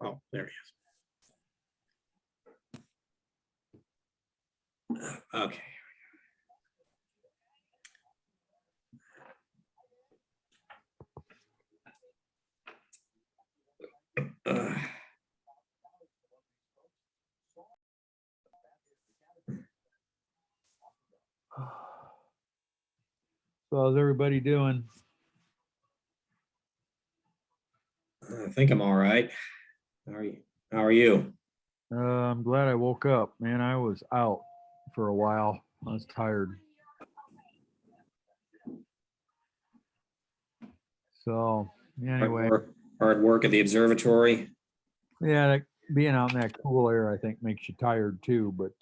Oh, there he is. Okay. So how's everybody doing? I think I'm all right. How are you? I'm glad I woke up, man. I was out for a while. I was tired. So anyway, Hard work at the observatory. yeah, being out in that cool air, I think makes you tired too. But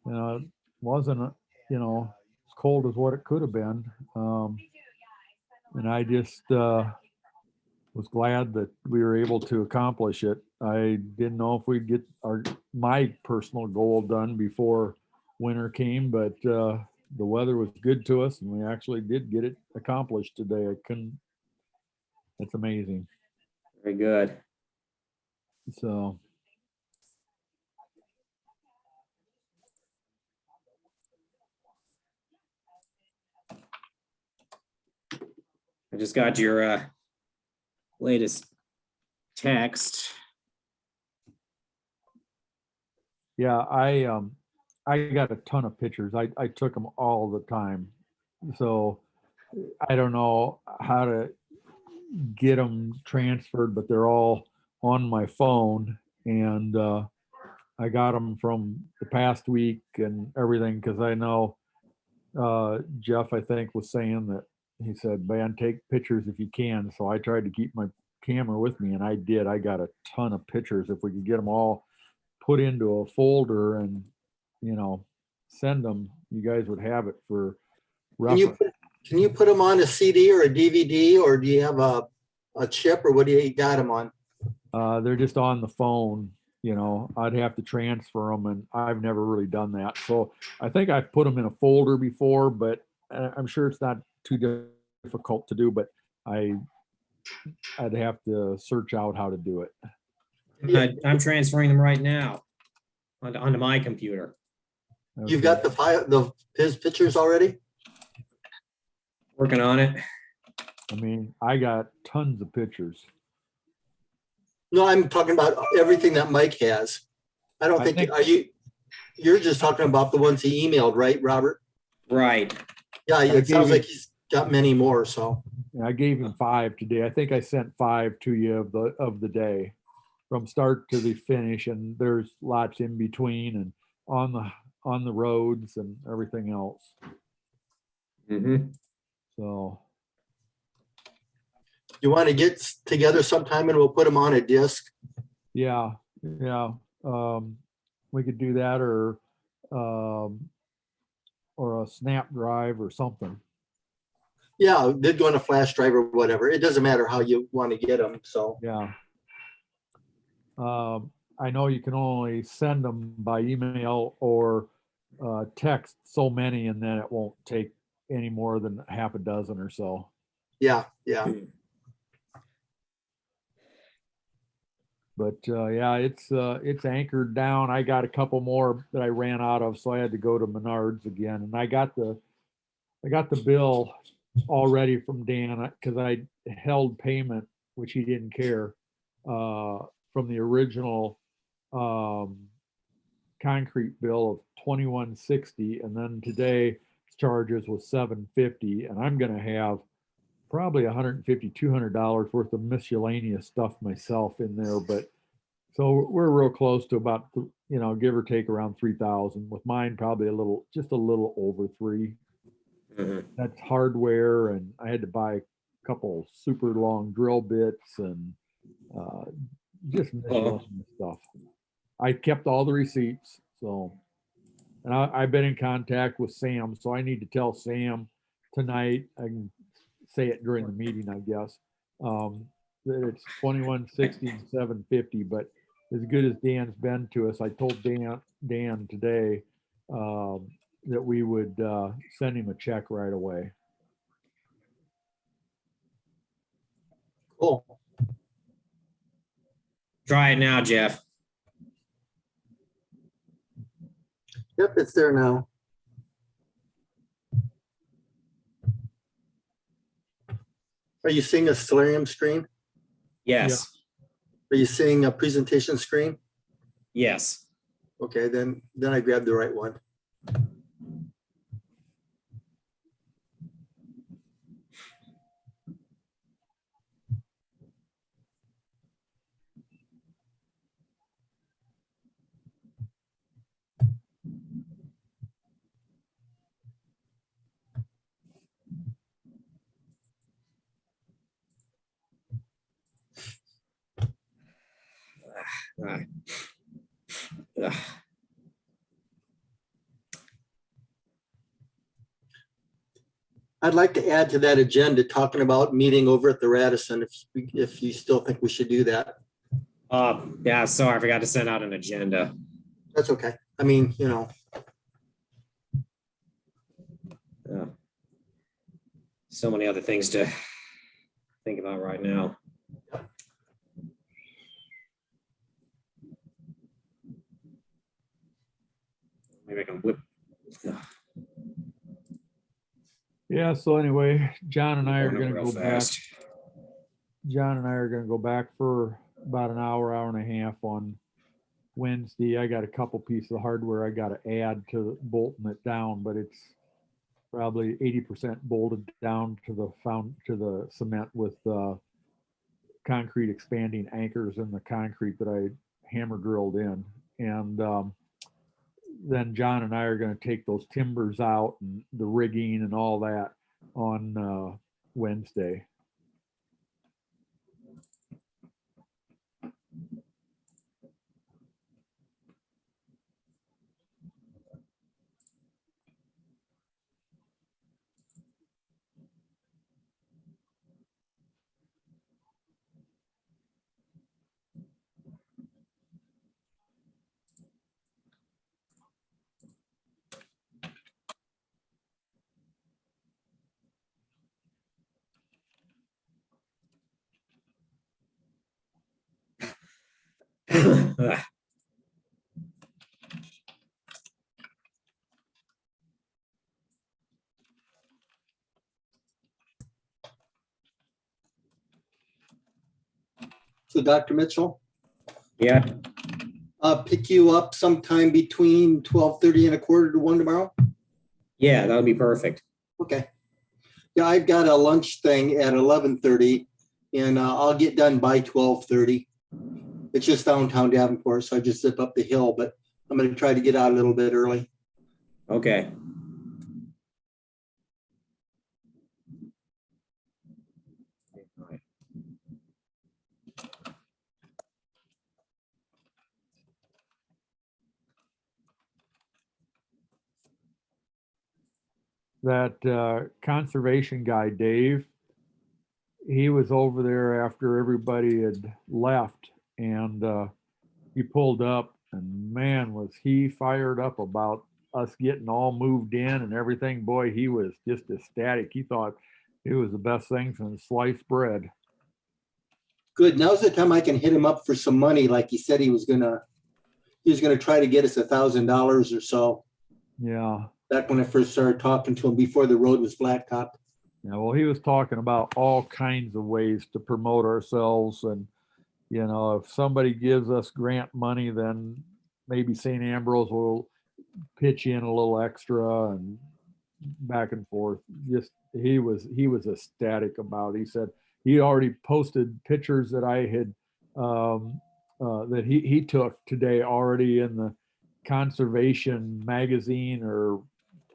it wasn't, as cold as what it could have been. And I just was glad that we were able to accomplish it. I didn't know if we'd get my personal goal done before winter came, but the weather was good to us, and we actually did get it accomplished today. It's amazing. Very good. So. I just got your latest text. Yeah, I got a ton of pictures. I took them all the time. So I don't know how to get them transferred, but they're all on my phone. And I got them from the past week and everything because I know Jeff, I think, was saying that he said, man, take pictures if you can. So I tried to keep my camera with me, and I did. I got a ton of pictures. If we could get them all put into a folder and, send them, you guys would have it for reference. Can you put them on a CD or a DVD, or do you have a chip, or what do you got them on? They're just on the phone. I'd have to transfer them, and I've never really done that. So I think I've put them in a folder before, but I'm sure it's not too difficult to do, but I'd have to search out how to do it. I'm transferring them right now onto my computer. You've Okay. got the file, his pictures already? Working on it. I mean, I got tons of pictures. No, I'm talking about everything that Mike has. I don't think, you're just talking about the ones he emailed, right, Robert? Right. Yeah, it sounds like he's got many more, so. I gave him 5 today. I think I sent 5 to you of the day from start to the finish, and there's lots in between and on the roads and everything else. Mm-hmm. So You want to get together sometime and we'll put them on a disc? yeah. We could do that, or a snap drive or something. Yeah, they'd go on a flash drive or whatever. It doesn't matter how you want to get them, so. Yeah. I know you can only send them by email or text so many, and then it won't take any more than half a dozen or so. Yeah. But yeah, it's anchored down. I got a couple more that I ran out of, so I had to go to Menards again. And I got the bill already from Dan because I held payment, which he didn't care, from the original concrete bill of $21.60, and then today charges was $7.50, and I'm going to have probably $150, $200 worth of miscellaneous stuff myself in there. But so we're real close to about, give or take around 3,000, with mine probably just a little over 3. Mm-hmm. That's hardware, and I had to buy a couple super long drill bits and just miscellaneous stuff. I kept all the receipts, so, and I've been in contact with Sam, so I need to tell Sam tonight. I can say it during the meeting, I guess, that it's $21.60 and $7.50. But as good as Dan's been to us, I told Dan today that we would send him a check right away. Cool. Try it now, Jeff. Yep, it's there now. Are you seeing a Stellarium screen? Yes. Are you seeing a presentation screen? Yes. Okay, then I grabbed the right one. All right. Ugh. I'd like to add to that agenda talking about meeting over at the Radisson if you still think we should do that. Yeah, sorry, I forgot to send out an agenda. That's okay. I mean, you know, So many other things to think about right now. Maybe I can whip. Yeah, so anyway, John and I are Going gonna real go back. fast. John and I are gonna go back for about an hour, hour and a half on Wednesday. I got a couple pieces of hardware I gotta add to bolting it down, but it's probably 80% bolted down to the cement with concrete expanding anchors in the concrete that I hammer drilled in. And then John and I are going to take those timbers out and the rigging and all that on Wednesday. Ugh. so Dr. Mitchell, Yeah, pick you up sometime between 12:30 and 12:45 tomorrow. yeah, that would be perfect. Okay. Yeah, I've got a lunch thing at 11:30 and I'll get done by 12:30. It's just downtown Davenport, so I just zip up the hill, but I'm going to try to get out a little bit early. Okay. That conservation guy, Dave, he was over there after everybody had left, and he pulled up, and man, was he fired up about us getting all moved in and everything. Boy, he was just ecstatic. He thought it was the best thing since sliced bread. Good. Now's the time I can hit him up for some money, like he said he was gonna try to get us $1,000 or so. Yeah. Back when I first started talking to him before the road was blacktop. Yeah, well, he was talking about all kinds of ways to promote ourselves. And, you know, if somebody gives us grant money, then maybe St. Ambrose will pitch in a little extra and back and forth. Just he was ecstatic about it. He said he already posted pictures that I had that he took today already in the conservation magazine or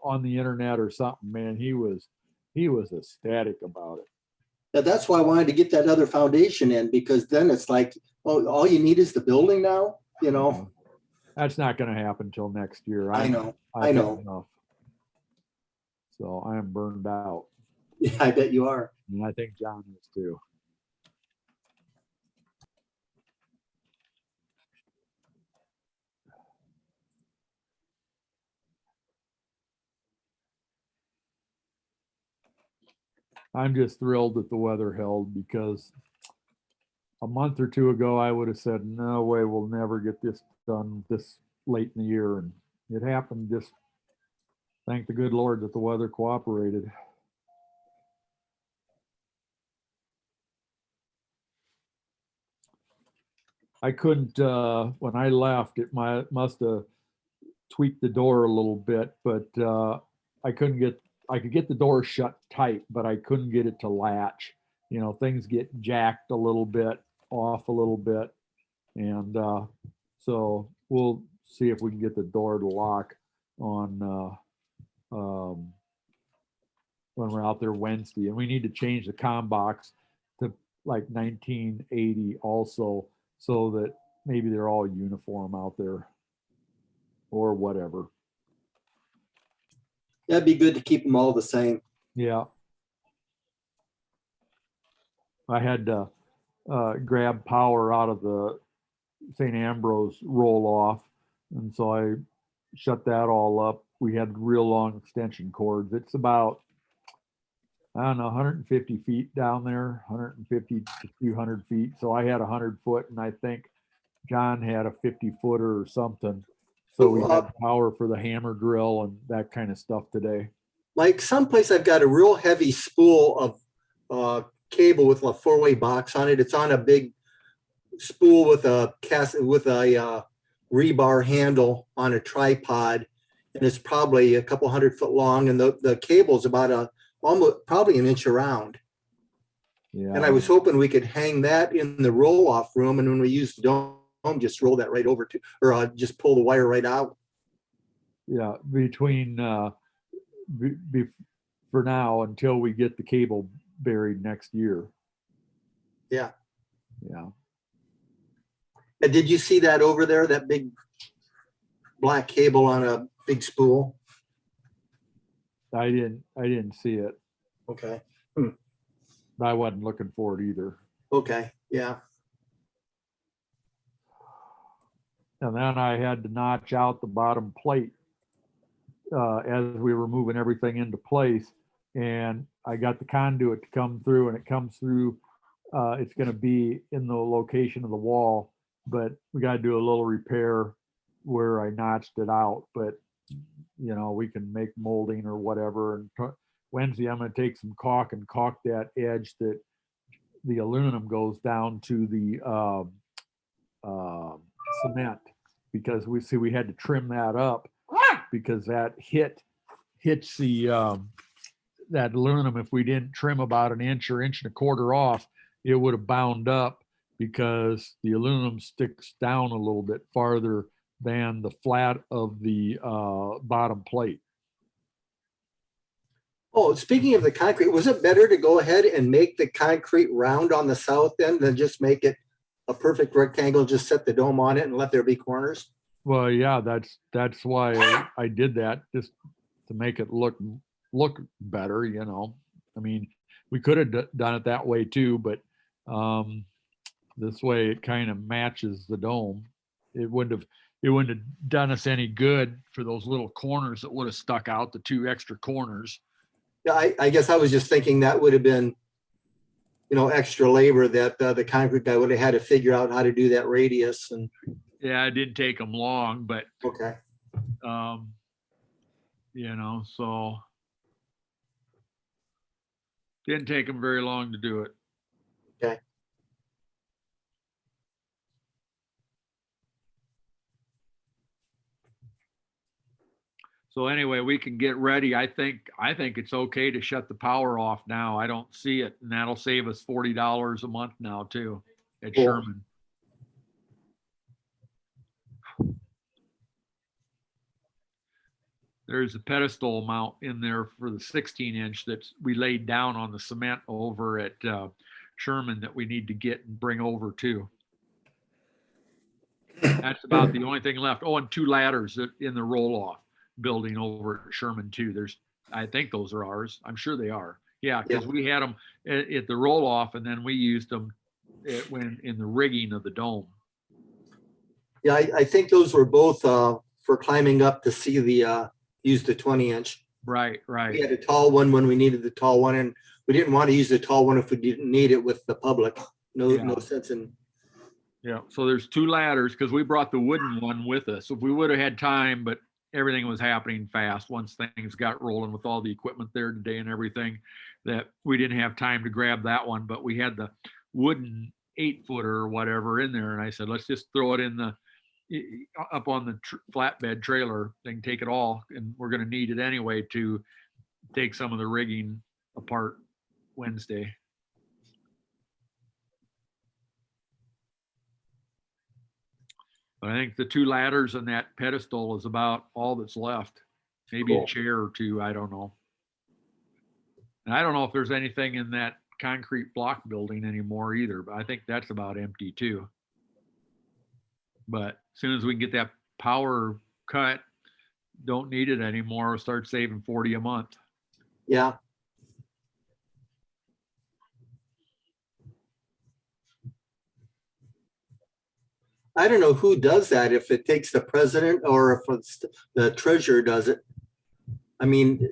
on the internet or something. Man, he was ecstatic about it. Now, that's why I wanted to get that other foundation in, because then it's like, oh, all you need is the building now, you know? That's not going to happen till next year. I know. I've had enough. So I am burned out. Yeah, I bet you are. And I think John is too. I'm just thrilled that the weather held, because a month or two ago, I would have said, no way, we'll never get this done this late in the year. And it happened. Just thank the good Lord that the weather cooperated. I couldn't, when I left, it must have tweaked the door a little bit, but I could get the door shut tight, but I couldn't get it to latch. You know, things get jacked a little bit, off a little bit. And so we'll see if we can get the door to lock on when we're out there Wednesday. And we need to change the comm box to like 1980 also, so that maybe they're all uniform out there or whatever. That'd be good to keep them all the same. Yeah. I had to grab power out of the St. Ambrose roll off. And so I shut that all up. We had real long extension cords. It's about, I don't know, 150 feet down there, 150 to 200 feet. So I had 100 foot, and I think John had a 50 footer or something. So we had power for the hammer drill and that kind of stuff today. Like someplace I've got a real heavy spool of cable with a 4-way box on it. It's on a big spool with a rebar handle on a tripod, and it's probably a couple 100 foot long, and the cable's about almost probably an inch around. Yeah. And I was hoping we could hang that in the roll off room, and when we use the dome, just roll that right over to, or just pull the wire right out. Yeah, between for now until we get the cable buried next year. Yeah. Yeah. And did you see that over there, that big black cable on a big spool? I didn't see it. Okay. I wasn't looking for it either. Okay. Yeah. And then I had to notch out the bottom plate as we were moving everything into place. And I got the conduit to come through, and it comes through. It's going to be in the location of the wall, but we got to do a little repair where I notched it out. But, you know, we can make molding or whatever. And Wednesday, I'm going to take some caulk and caulk that edge that the aluminum goes down to the cement, because we had to trim that up because that hits the that aluminum. If we didn't trim about an inch or inch and a quarter off, it would have bound up, because the aluminum sticks down a little bit farther than the flat of the bottom plate. Oh, speaking of the concrete, was it better to go ahead and make the concrete round on the south end than just make it a perfect rectangle, just set the dome on it and let there be corners? Well, yeah, that's why I did that, just to make it look better, you know. I mean, we could have done it that way too, but this way it kind of matches the dome. It wouldn't have done us any good for those little corners that would have stuck out, the 2 extra corners. Yeah, I guess I was just thinking that would have been, you know, extra labor that the concrete guy would have had to figure out how to do that radius. And yeah, it didn't take them long, but okay. You know, so didn't take them very long to do it. Okay. So anyway, we can get ready. I think it's okay to shut the power off now. I don't see it, and that'll save us $40 a month now too at Cool. Sherman. There's a pedestal mount in there for the 16-inch that we laid down on the cement over at Sherman that we need to get and bring over too. That's about the only thing left. Oh, and 2 ladders in the roll-off building over at Sherman too. I think those are ours. I'm sure they are. Yeah, because we had them at the roll-off, and then we used them when in the rigging of the dome. Yeah, I think those were both for climbing up to see the use the 20-inch. Right. We had a tall one when we needed the tall one, and we didn't want to use the tall one if we didn't need it with the public, No, Yeah. no sense in, Yeah, so there's 2 ladders because we brought the wooden one with us. If we would have had time, but everything was happening fast once things got rolling with all the equipment there today and everything, that we didn't have time to grab that one. But we had the wooden 8-footer or whatever in there, and I said, let's just throw it in the up on the flatbed trailer. They can take it all, and we're going to need it anyway to take some of the rigging apart Wednesday. But I think the 2 ladders and that pedestal is about all that's left. Maybe Cool. a chair or 2, I don't know. And I don't know if there's anything in that concrete block building anymore either, but I think that's about empty too. But as soon as we can get that power cut, don't need it anymore, we'll start saving 40 a month. yeah. I don't know who does that, if it takes the president or if it's the treasurer does it. I mean,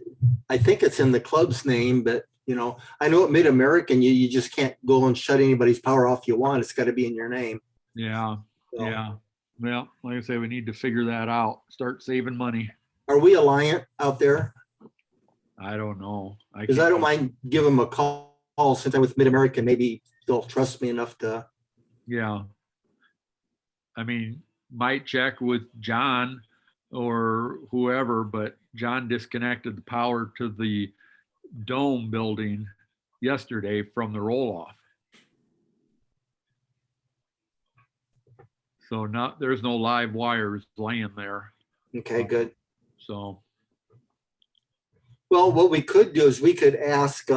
I think it's in the club's name, but you know, I know at Mid-American, you just can't go and shut anybody's power off you want. It's got to be in your name. Yeah, So, yeah. Well, like I say, we need to figure that out. Start saving money. Are we Alliant out there? I don't know. Because I don't mind giving them a call since I'm with Mid-American. Maybe they'll trust me enough to. Yeah. I mean, might check with John or whoever, but John disconnected the power to the dome building yesterday from the roll off. So there's no live wires laying there. Okay, good. So Well, what we could do is we could ask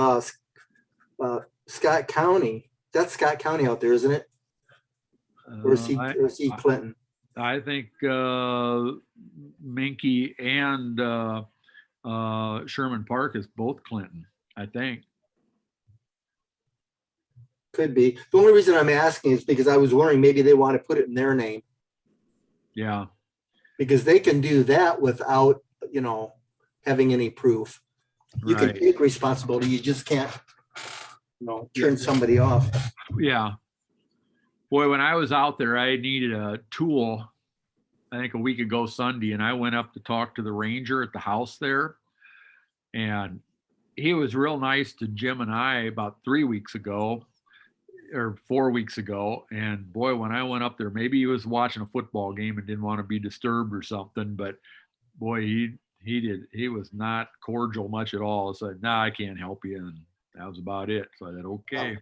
Scott County. That's Scott County out there, isn't it? Or is he Clinton? I think Minky and Sherman Park is both Clinton, I think. Could be. The only reason I'm asking is because I was wondering maybe they want to put it in their name. Yeah. Because they can do that without, you know, having any proof. You can take responsibility. You just can't, you know, turn somebody off. Yeah. Boy, when I was out there, I needed a tool, I think a week ago Sunday, and I went up to talk to the ranger at the house there. And he was real nice to Jim and I about 3 weeks ago or 4 weeks ago. And boy, when I went up there, maybe he was watching a football game and didn't want to be disturbed or something, but boy, he was not cordial much at all. I said, nah, I can't help you. And that was about it. So I said, okay.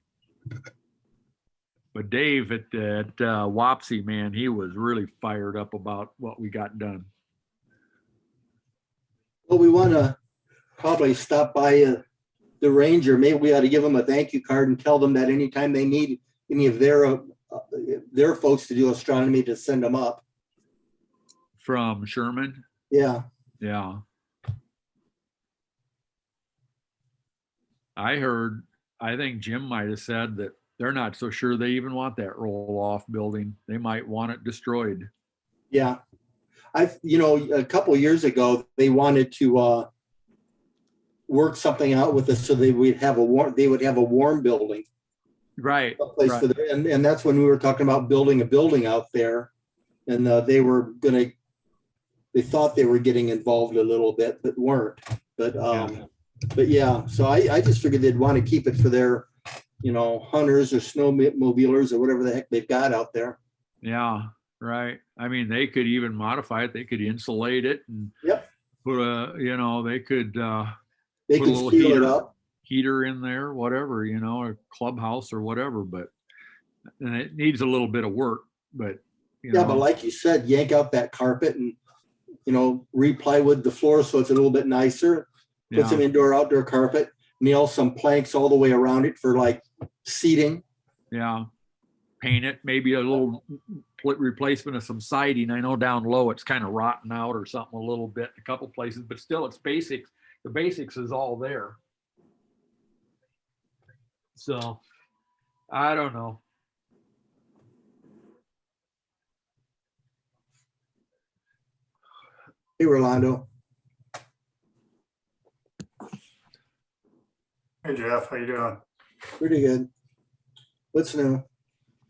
But Dave at Wapsie, man, he was really fired up about what we got done. Well, we want to probably stop by the ranger. Maybe we ought to give them a thank you card and tell them that anytime they need any of their folks to do astronomy, to send them up. From Sherman? Yeah. Yeah. I think Jim might have said that they're not so sure they even want that roll-off building. They might want it destroyed. Yeah. A couple of years ago, they wanted to work something out with us so they would have a warm building. Right. A place for them. And that's when we were talking about building a building out there. And they thought they were getting involved a little bit, but weren't. But yeah, so I just figured they'd want to keep it for their, hunters or snowmobilers or whatever the heck they've got out there. Yeah, right. I mean, they could even modify it. They could insulate it and put they could put a little heater in there, whatever, a clubhouse or whatever. But and it needs a little bit of work. But but like you said, yank out that carpet and re-plywood the floor so it's a little bit nicer. Put some indoor-outdoor carpet. Nail some planks all the way around it for like seating. Yeah. Paint it, maybe a little replacement of some siding. I know down low it's kind of rotten out or something a little bit in a couple places, but still it's basics. The basics is all there. So I don't know. Hey, Rolando. Hey, Jeff, how you doing? Pretty good. What's new?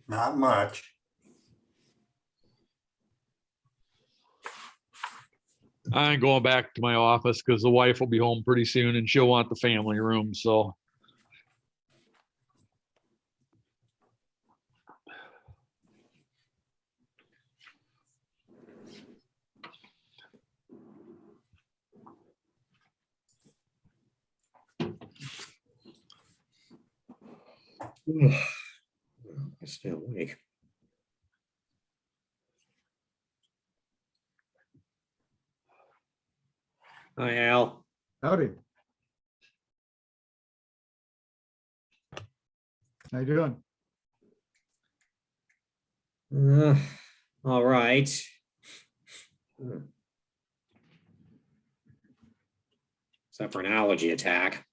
Not much. I'm going back to my office because the wife will be home pretty soon and she'll want the family room. So I'm still awake. Hi, Al. Howdy. How you doing? All right. Except for an allergy attack.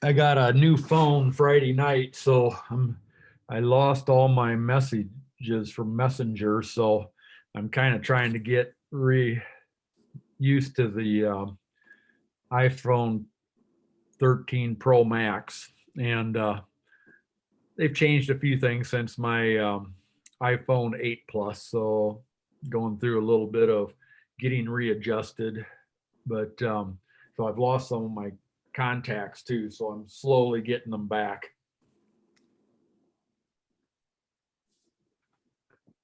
I got a new phone Friday night, so I lost all my messages from Messenger, so I'm kind of trying to get used to the iPhone 13 Pro Max, and they've changed a few things since my iPhone 8 Plus, so going through a little bit of getting readjusted, but so I've lost some of my contacts too, so I'm slowly getting them back.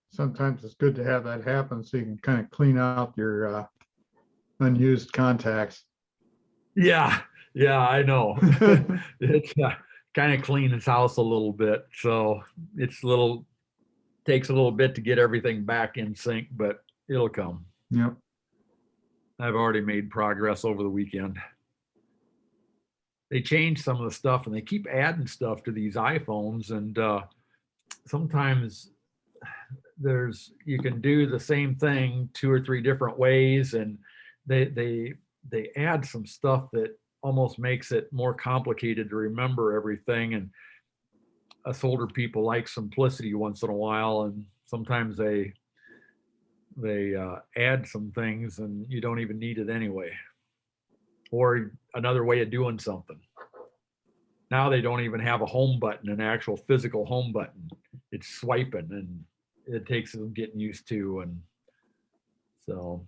Sometimes it's good to have that happen so you can kind of clean out your unused contacts. Yeah, I know. It kind of clean his house a little bit, so takes a little bit to get everything back in sync, but it'll come. Yep. I've already made progress over the weekend. They changed some of the stuff and they keep adding stuff to these iPhones, and sometimes you can do the same thing 2 or 3 different ways, and they add some stuff that almost makes it more complicated to remember everything, and us older people like simplicity once in a while, and sometimes they add some things and you don't even need it anyway, or another way of doing something. Now they don't even have a home button, an actual physical home button. It's swiping, and it takes them getting used to, and so.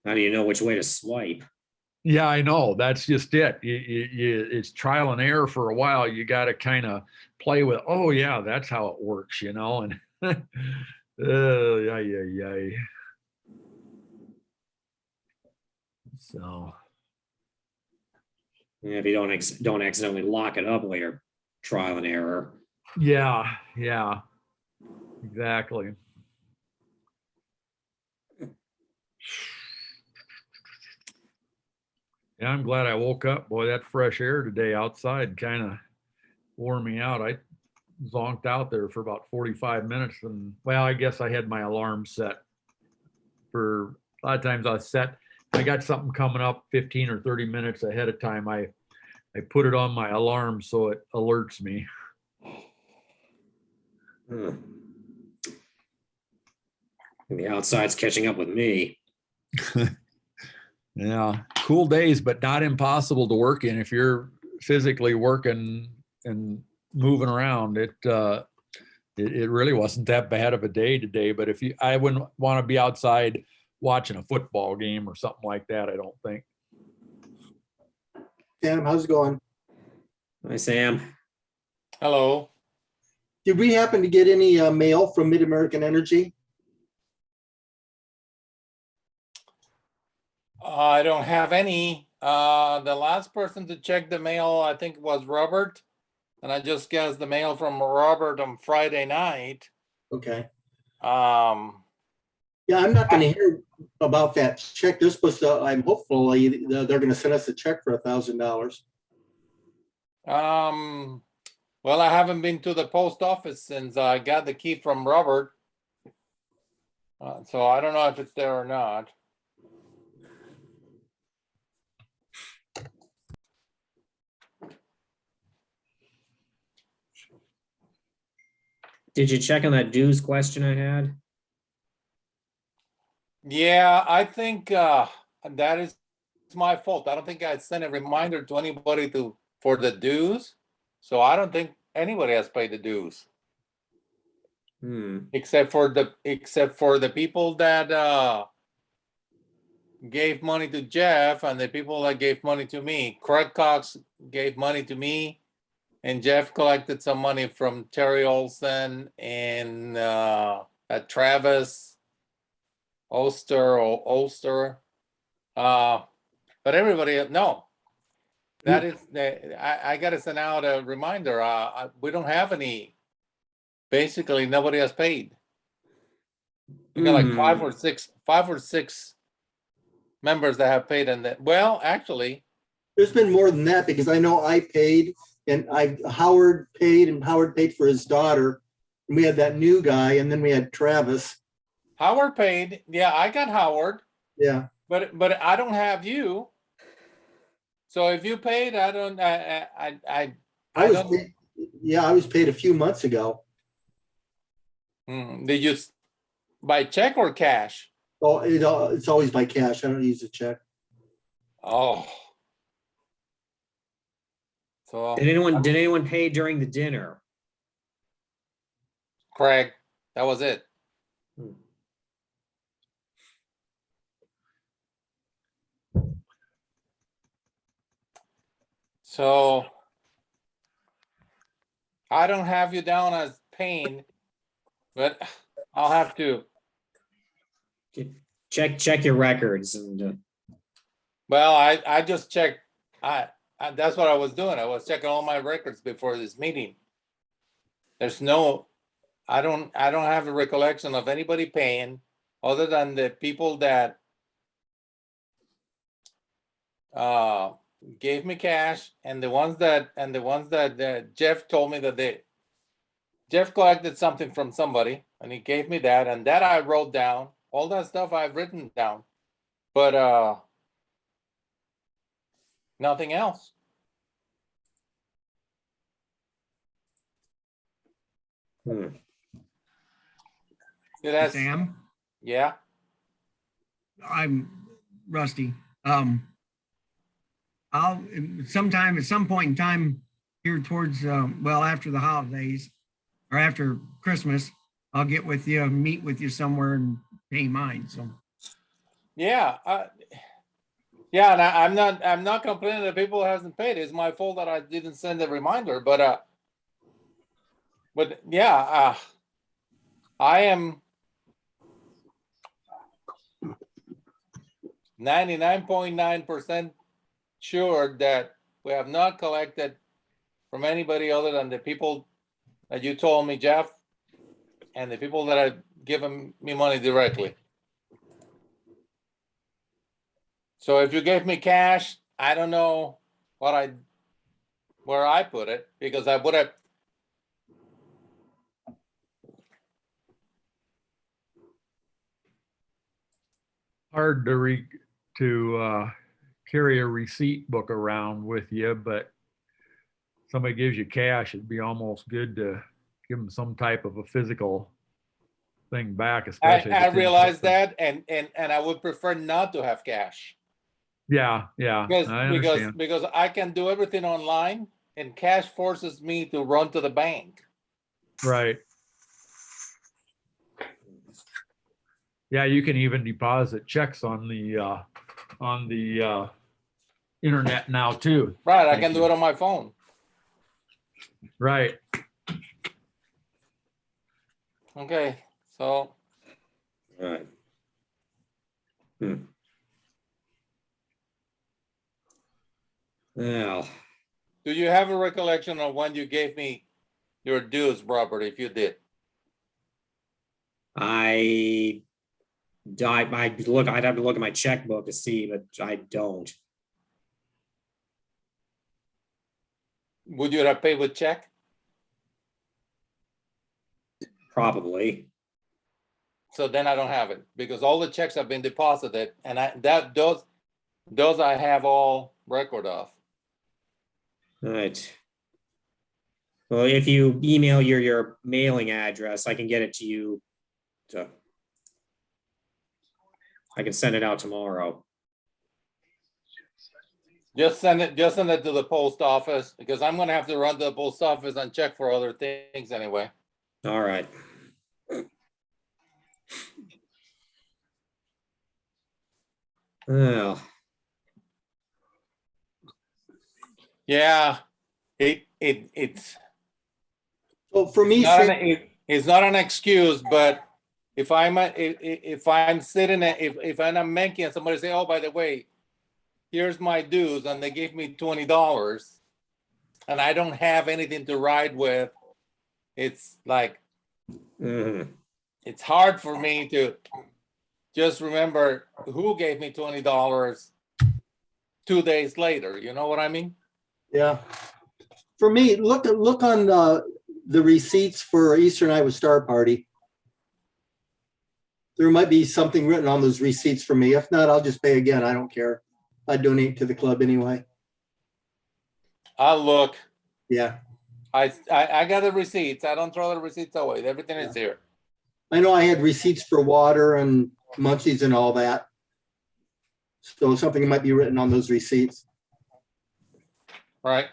How do you know which way to swipe? Yeah, I know. That's just it. It's trial and error for a while. You got to kind of play with, oh yeah, that's how it works, and yeah. So. If you don't accidentally lock it up while you're trial and error. Yeah, exactly. Yeah, I'm glad I woke up. Boy, that fresh air today outside kind of wore me out. I zonked out there for about 45 minutes, and well, I guess I had my alarm set for a lot of times. I got something coming up 15 or 30 minutes ahead of time. I put it on my alarm so it alerts me. And the outside's catching up with me. Yeah, cool days, but not impossible to work in if you're physically working and moving around. It really wasn't that bad of a day today, but I wouldn't want to be outside watching a football game or something like that, I don't think. Sam, how's it going? Hi, Sam. Hello. Did we happen to get any mail from Mid-American Energy? I don't have any. The last person to check the mail, I think, was Robert. And I just guessed the mail from Robert on Friday night. Okay. Um, Yeah, I'm not gonna hear about that check. They're supposed to, I'm hopefully, they're gonna send us a check for $1,000. well, I haven't been to the post office since I got the key from Robert. So I don't know if it's there or not. Did you check on that dues question I had? Yeah, I think that is my fault. I don't think I sent a reminder to anybody for the dues. So I don't think anybody has paid the dues except for the people that gave money to Jeff and the people that gave money to me. Craig Cox gave money to me, and Jeff collected some money from Terry Olson and Travis Ulster. But everybody, no. That is, I got to send out a reminder. We don't have any. Basically, nobody has paid. We got like five or six members that have paid, and that. Well, actually, There's been more than that because I know I paid and Howard paid and Howard paid for his daughter. And we had that new guy and then we had Travis. Howard paid. Yeah, I got Howard, Yeah. but I don't have you. So if you paid, I don't. I don't. Paid, yeah, I was paid a few months ago. Did you by check or cash? Oh, it's always by cash. I don't use a check. Oh. So Did anyone pay during the dinner? Craig, that was it. So I don't have you down as paying, but I'll have to. Check your records and. Well, I just checked. That's what I was doing. I was checking all my records before this meeting. There's no. I don't have a recollection of anybody paying other than the people that gave me cash and the ones that Jeff told me that Jeff collected something from somebody and he gave me that, and that I wrote down. All that stuff I've written down, but nothing else. That's, Sam, yeah. I'm Rusty. I'll sometime at some point in time here towards well after the holidays or after Christmas, I'll get with you, meet with you somewhere and pay mine. So Yeah, yeah, and I'm not complaining that people hasn't paid. It's my fault that I didn't send a reminder, but yeah, I am 99.9% sure that we have not collected from anybody other than the people that you told me, Jeff, and the people that have given me money directly. So if you gave me cash, I don't know where I put it, because I would have. Hard to carry a receipt book around with you, but somebody gives you cash, it'd be almost good to give them some type of a physical thing back, especially. I realize that, and I would prefer not to have cash. Yeah, I understand. Because I can do everything online, and cash forces me to run to the bank. Right. Yeah, you can even deposit checks on the internet now too. Right, I can do it on my phone. Right. Okay, so. All right. Well, Do you have a recollection of when you gave me your dues, Robert, if you did? I'd have to look at my checkbook to see, but I don't. Would you have paid with check? Probably. So then I don't have it because all the checks have been deposited and those I have all record of. All right. Well, if you email your mailing address, I can get it to you. I can send it out tomorrow. Just send it to the post office because I'm gonna have to run to the post office and check for other things anyway. All right. Well, Yeah, it's Well, for me, not same- it's not an excuse, but if I'm sitting if I'm making and somebody say, oh, by the way, here's my dues, and they give me $20 and I don't have anything to ride with, it's like mhm. it's hard for me to just remember who gave me $20 2 days later. You know what I mean? yeah. For me, look on the receipts for Eastern Iowa Star Party. There might be something written on those receipts for me. If not, I'll just pay again. I don't care. I donate to the club anyway. I'll look. Yeah. I got the receipts. I don't throw the receipts away. Everything is here. I know I had receipts for water and munchies and all that. So something might be written on those receipts. Right.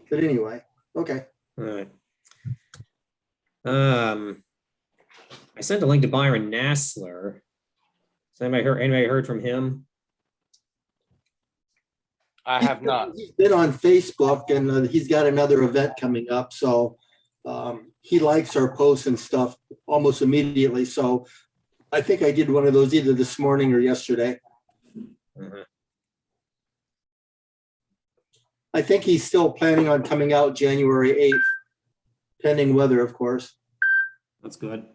But anyway, okay. All right. I sent a link to Byron Nassler. Has anybody heard from him? I have not. He's been on Facebook and he's got another event coming up. So he likes our posts and stuff almost immediately. So I think I did one of those either this morning or yesterday. Mhm. I think he's still planning on coming out January 8th, pending weather, of course. That's good.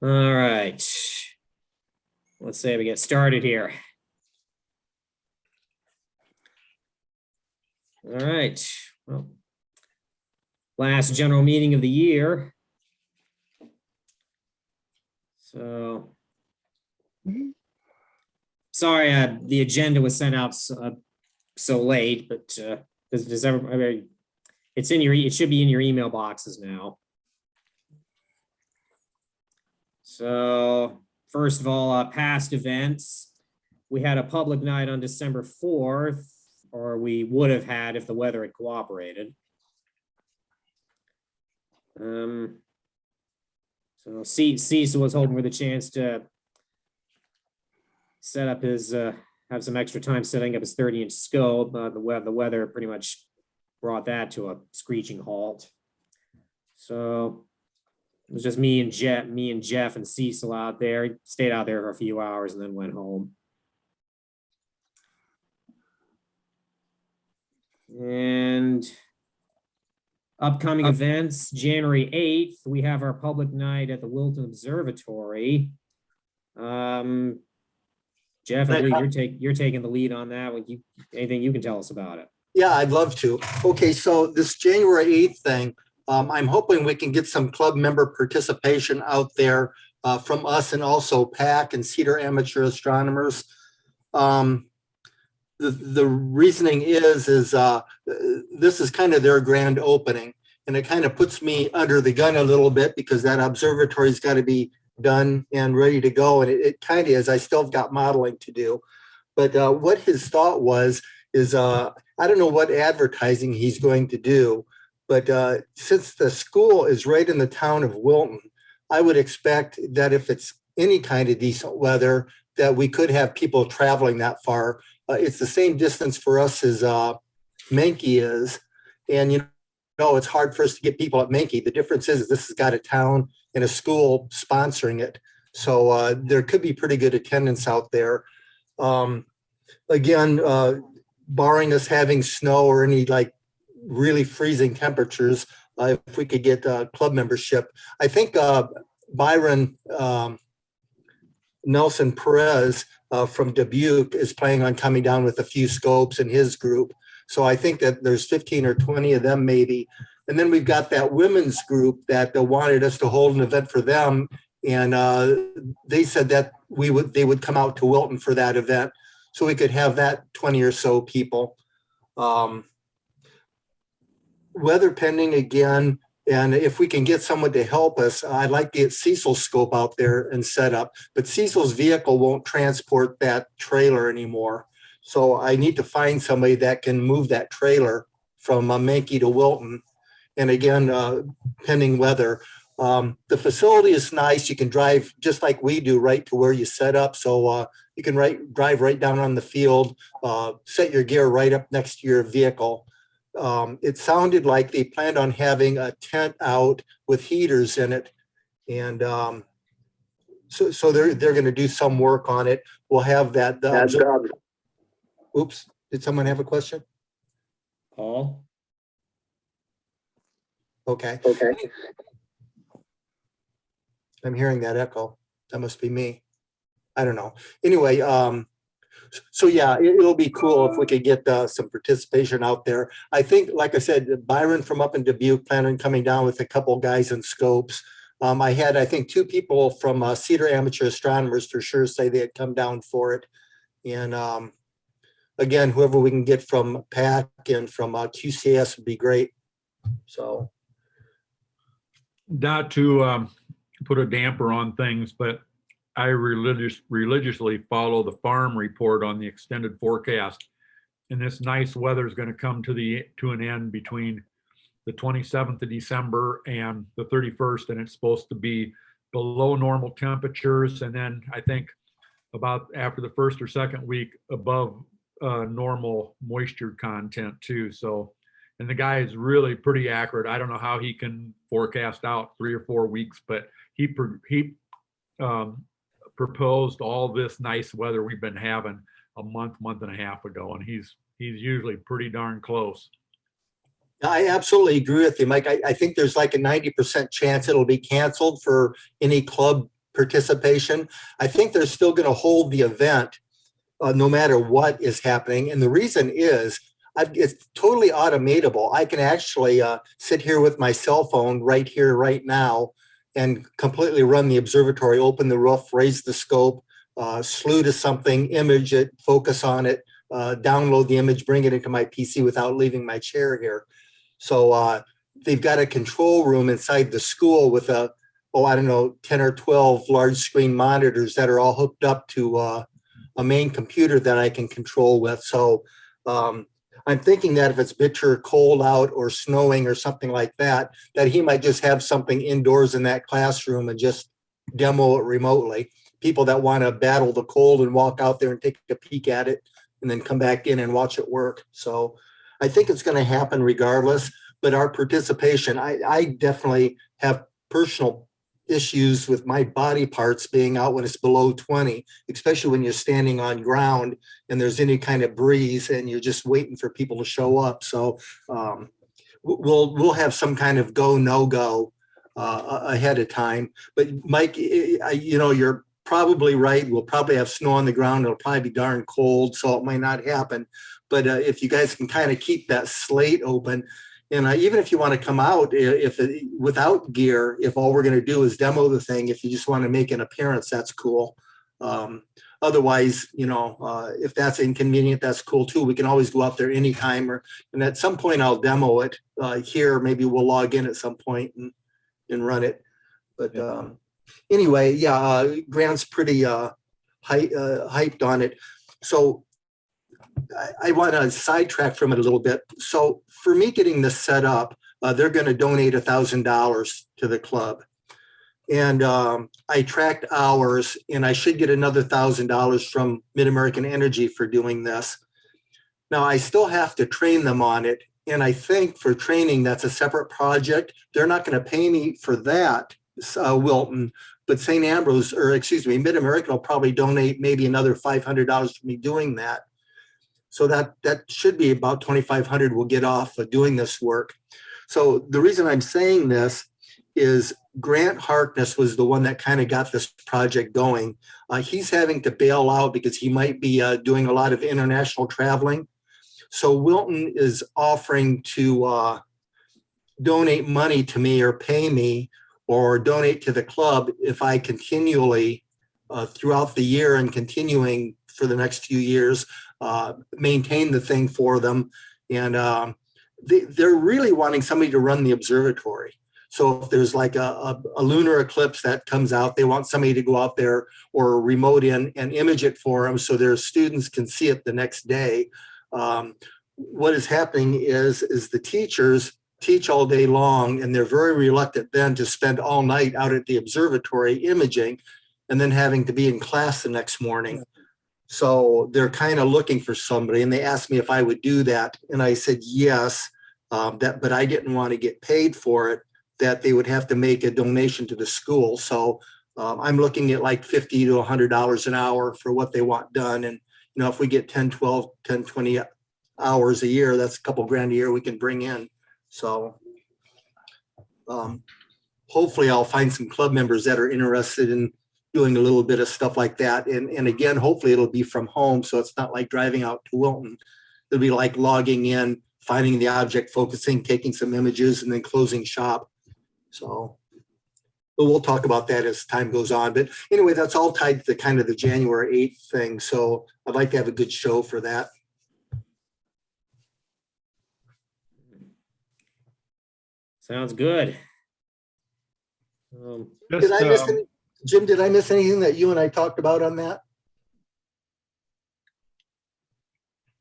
All right. Let's say we get started here. All right. Well, last general meeting of the year. So, sorry, the agenda was sent out so late, but does everybody? It should be in your email boxes now. So first of all, past events. We had a public night on December 4th, or we would have had if the weather had cooperated. So Cecil was hoping for the chance to set up his, have some extra time setting up his 30-inch scope. The weather pretty much brought that to a screeching halt. So it was just me and Jeff and Cecil out there. He stayed out there for a few hours and then went home. And upcoming events, January 8th, we have our public night at the Wilton Observatory. Jeff, I believe you're taking the lead on that. Anything you can tell us about it? Yeah, I'd love to. Okay, so this January 8th thing, I'm hoping we can get some club member participation out there from us and also PAC and Cedar Amateur Astronomers. The reasoning is this is kind of their grand opening, and it kind of puts me under the gun a little bit because that observatory's got to be done and ready to go, and it kind of is. I still have got modeling to do, but what his thought is I don't know what advertising he's going to do, but since the school is right in the town of Wilton, I would expect that if it's any kind of decent weather, that we could have people traveling that far It's the same distance for us as Menke is. And, you know, it's hard for us to get people at Menke. The difference is this has got a town and a school sponsoring it. So there could be pretty good attendance out there. Again, barring us having snow or any like really freezing temperatures, if we could get club membership. I think Byron Nelson Perez from Dubuque is planning on coming down with a few scopes in his group. So I think that there's 15 or 20 of them maybe. And then we've got that women's group that wanted us to hold an event for them. And they said that they would come out to Wilton for that event. So we could have that 20 or so people. Weather pending again. And if we can get someone to help us, I'd like to get Cecil's scope out there and set up. But Cecil's vehicle won't transport that trailer anymore. So I need to find somebody that can move that trailer from Menke to Wilton. And again, pending weather. The facility is nice. You can drive just like we do right to where you set up. So you can drive right down on the field, set your gear right up next to your vehicle. It sounded like they planned on having a tent out with heaters in it. And so they're going to do some work on it. We'll have that. Oops, did someone have a question? Paul? Okay. I'm hearing that echo. That must be me. I don't know. Anyway, so yeah, it'll be cool if we could get some participation out there. I think, like I said, Byron from up in Dubuque planning on coming down with a couple guys in scopes. I had, I think, 2 people from Cedar Amateur Astronomers for sure say they had come down for it. And again, whoever we can get from PAC and from QCAS would be great. So. Not to put a damper on things, but I religiously follow the farm report on the extended forecast. And this nice weather is going to come to an end between the 27th of December and the 31st. And it's supposed to be below normal temperatures. And then I think about after the first or second week above normal moisture content too. So, and the guy is really pretty accurate. I don't know how he can forecast out 3 or 4 weeks, but he proposed all this nice weather we've been having a month and a half ago, and he's usually pretty darn close. I absolutely agree with you, Mike. I think there's like a 90% chance it'll be canceled for any club participation. I think they're still going to hold the event no matter what is happening. And the reason is it's totally automatable. I can actually sit here with my cell phone right here, right now, and completely run the observatory, open the roof, raise the scope, slew to something, image it, focus on it, download the image, bring it into my PC without leaving my chair here. So they've got a control room inside the school with 10 or 12 large screen monitors that are all hooked up to a main computer that I can control with. So I'm thinking that if it's bitter cold out or snowing or something like that, that he might just have something indoors in that classroom and just demo it remotely. People that want to battle the cold and walk out there and take a peek at it and then come back in and watch it work. So I think it's going to happen regardless, but our participation, I definitely have personal issues with my body parts being out when it's below 20, especially when you're standing on ground and there's any kind of breeze and you're just waiting for people to show up. So we'll have some kind of go, no go ahead of time. But Mike, you're probably right. We'll probably have snow on the ground. It'll probably be darn cold, so it might not happen. But if you guys can kind of keep that slate open, and even if you want to come out without gear, if all we're going to do is demo the thing, if you just want to make an appearance, that's cool. Otherwise, if that's inconvenient, that's cool too. We can always go out there anytime, and at some point I'll demo it here. Maybe we'll log in at some point and run it. But anyway, yeah, Grant's pretty hyped on it. So I want to sidetrack from it a little bit. So for me getting this set up, they're going to donate $1,000 to the club. And I tracked hours, and I should get another $1,000 from Mid-American Energy for doing this. Now, I still have to train them on it. And I think for training, that's a separate project. They're not going to pay me for that, Wilton, but St. Ambrose, or excuse me, Mid-American will probably donate maybe another $500 for me doing that. So that should be about $2,500 we'll get off of doing this work. So the reason I'm saying this is Grant Harkness was the one that kind of got this project going. He's having to bail out because he might be doing a lot of international traveling. So Wilton is offering to donate money to me or pay me or donate to the club if I continually throughout the year and continuing for the next few years, maintain the thing for them. And they're really wanting somebody to run the observatory. So if there's like a lunar eclipse that comes out, they want somebody to go out there or remote in and image it for them so their students can see it the next day. What is happening is the teachers teach all day long, and they're very reluctant then to spend all night out at the observatory imaging and then having to be in class the next morning. So they're kind of looking for somebody, and they asked me if I would do that. And I said, yes, but I didn't want to get paid for it, that they would have to make a donation to the school. So I'm looking at like $50 to $100 an hour for what they want done. And, you know, if we get 10, 12, 10, 20 hours a year, that's a couple grand a year we can bring in. So hopefully I'll find some club members that are interested in doing a little bit of stuff like that. And again, hopefully it'll be from home. So it's not like driving out to Wilton. It'll be like logging in, finding the object, focusing, taking some images, and then closing shop. So but we'll talk about that as time goes on. But anyway, that's all tied to kind of the January 8th thing. So I'd like to have a good show for that. Sounds good. Did I miss any, Jim, did I miss anything that you and I talked about on that?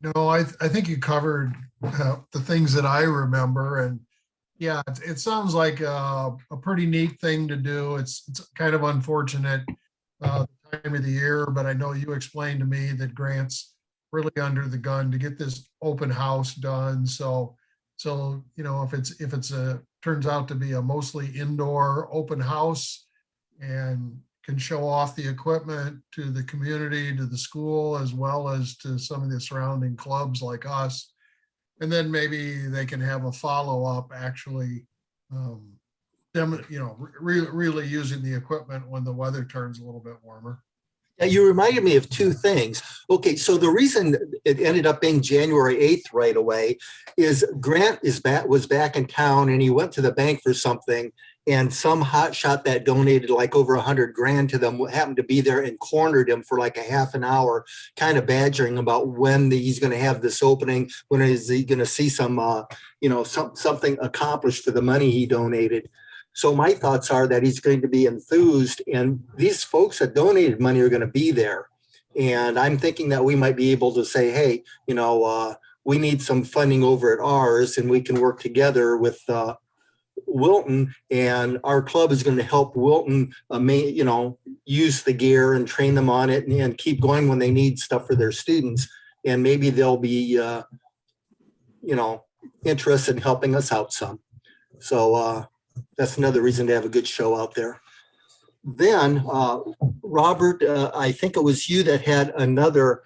No, I think you covered the things that I remember. And yeah, it sounds like a pretty neat thing to do. It's kind of unfortunate time of the year, but I know you explained to me that Grant's really under the gun to get this open house done. So you know, if it's turns out to be a mostly indoor open house and can show off the equipment to the community, to the school, as well as to some of the surrounding clubs like us. And then maybe they can have a follow-up actually, really using the equipment when the weather turns a little bit warmer. Yeah, you reminded me of two things. Okay, so the reason it ended up being January 8th right away is Grant was back in town, and he went to the bank for something, and some hotshot that donated like over $100 grand to them happened to be there and cornered him for like a half an hour, kind of badgering about when he's going to have this opening, when is he going to see some, something accomplished for the money he donated. So my thoughts are that he's going to be enthused, and these folks that donated money are going to be there. And I'm thinking that we might be able to say, hey, we need some funding over at ours, and we can work together with Wilton, and our club is going to help Wilton, use the gear and train them on it and keep going when they need stuff for their students. And maybe they'll be, interested in helping us out some. So that's another reason to have a good show out there. Then, Robert, I think it was you that had another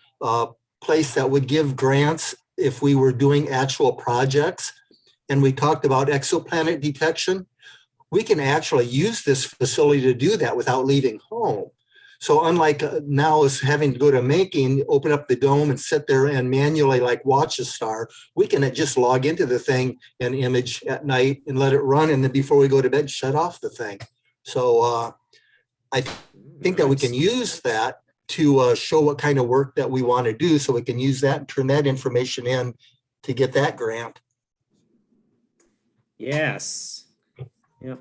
place that would give grants if we were doing actual projects. And we talked about exoplanet detection. We can actually use this facility to do that without leaving home. So unlike now is having to go to Macon, open up the dome and sit there and manually watch a star, we can just log into the thing and image at night and let it run. And then before we go to bed, shut off the thing. So I think that we can use that to show what kind of work that we want to do. So we can use that and turn that information in to get that grant. Yes. Yep.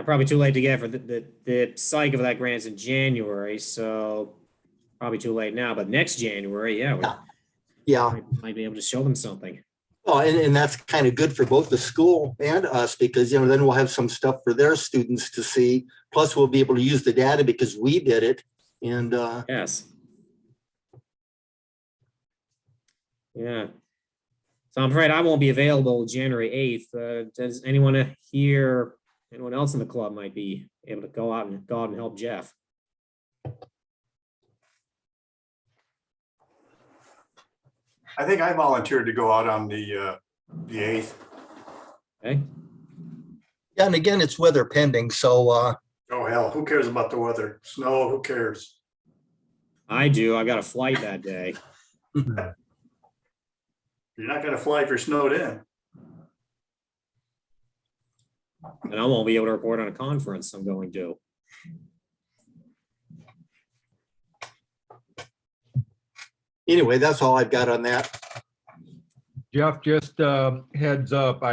Probably too late to get for the psych of that grant's in January, so probably too late now. But next January, we might be able to show them something. Oh, and that's kind of good for both the school and us because, you know, then we'll have some stuff for their students to see. Plus, we'll be able to use the data because we did it. And Yes. Yeah. So I'm afraid I won't be available January 8th. Does anyone else in the club might be able to go out and help Jeff? I think I volunteered to go out on the 8th. Okay. yeah, and again, it's weather pending. So Oh, hell, who cares about the weather? Snow, who cares? I do. I got a flight that day. You're not gonna fly if you're snowed in. And I won't be able to report on a conference I'm going to. anyway, that's all I've got on that. Jeff, just heads up,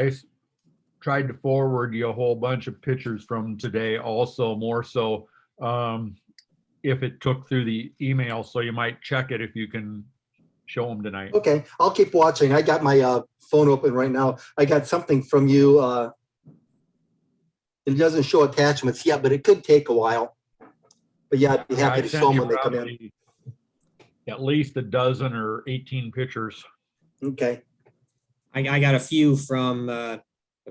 tried to forward you a whole bunch of pictures from today also, more so if it took through the email, so you might check it if you can show them tonight. Okay, I'll keep watching. I got my phone open right now. I got something from you. It doesn't show attachments yet, but it could take a while. But yeah, I'd be happy I to sent show them you when they come in. probably at least a dozen or 18 pictures. Okay. I got a few from a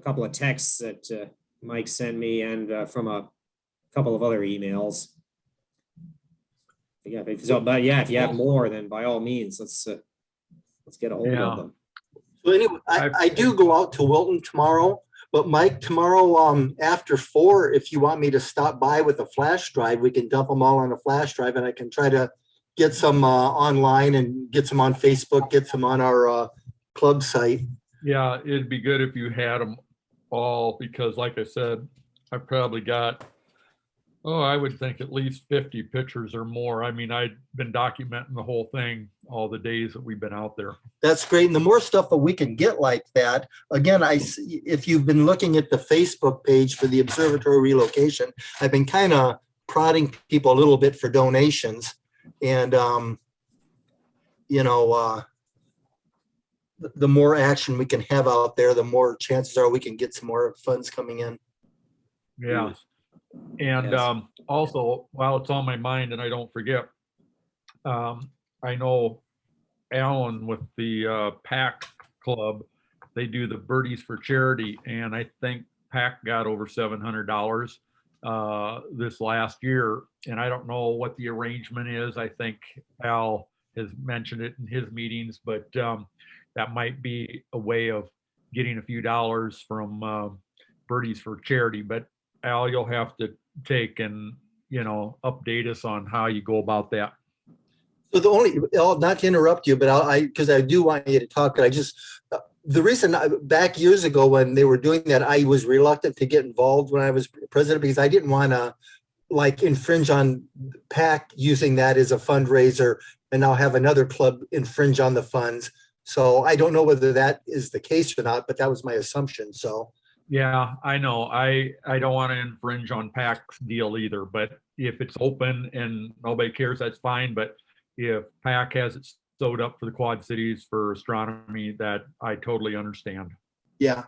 couple of texts that Mike sent me and from a couple of other emails. Yeah, but yeah, if you have more, then by all means, let's get a hold of them. So anyway, I do go out to Wilton tomorrow, but Mike, tomorrow after 4, if you want me to stop by with a flash drive, we can dump them all on a flash drive and I can try to get some online and get some on Facebook, get some on our club site. Yeah, it'd be good if you had them all, because like I said, I probably got, I would think at least 50 pictures or more. I mean, I'd been documenting the whole thing all the days that we've been out there. That's great. And the more stuff that we can get like that, again, if you've been looking at the Facebook page for the observatory relocation, I've been kind of prodding people a little bit for donations. And, the more action we can have out there, the more chances are we can get some more funds coming in. Yeah. And Yes. Also, while it's on my mind and I don't forget, I know Alan with the PAC Club, they do the Birdies for Charity, and I think PAC got over $700 this last year. And I don't know what the arrangement is. I think Al has mentioned it in his meetings, but that might be a way of getting a few dollars from Birdies for Charity. But Al, you'll have to take and, update us on how you go about that. So not to interrupt you, but because I do want you to talk, the reason back years ago when they were doing that, I was reluctant to get involved when I was president because I didn't want to infringe on PAC using that as a fundraiser and now have another club infringe on the funds. So I don't know whether that is the case or not, but that was my assumption. So. Yeah, I know. I don't want to infringe on PAC's deal either, but if it's open and nobody cares, that's fine. But if PAC has it sewed up for the Quad Cities for astronomy, that I totally understand. Yeah.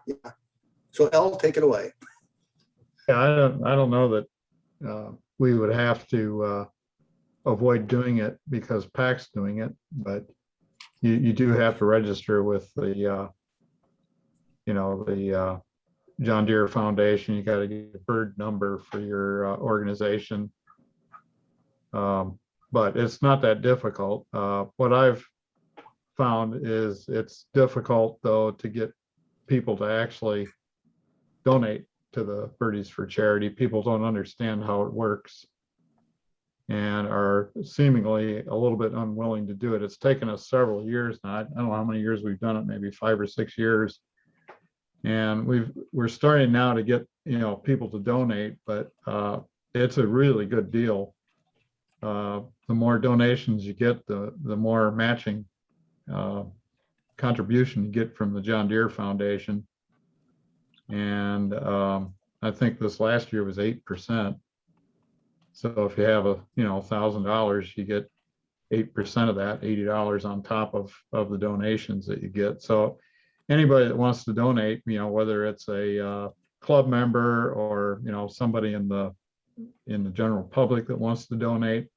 So Elle, take it away. Yeah, I don't know that we would have to avoid doing it because PAC's doing it, but you do have to register with the John Deere Foundation. You got to get a bird number for your organization. But it's not that difficult. What I've found is it's difficult though to get people to actually donate to the Birdies for Charity. People don't understand how it works and are seemingly a little bit unwilling to do it. It's taken us several years now. I don't know how many years we've done it, maybe 5 or 6 years. And we're starting now to get, people to donate, but it's a really good deal. The more donations you get, the more matching contribution you get from the John Deere Foundation. And I think this last year was 8%. So if you have $1,000, you get 8% of that, $80 on top of the donations that you get. So anybody that wants to donate, whether it's a club member or, somebody in the general public that wants to donate,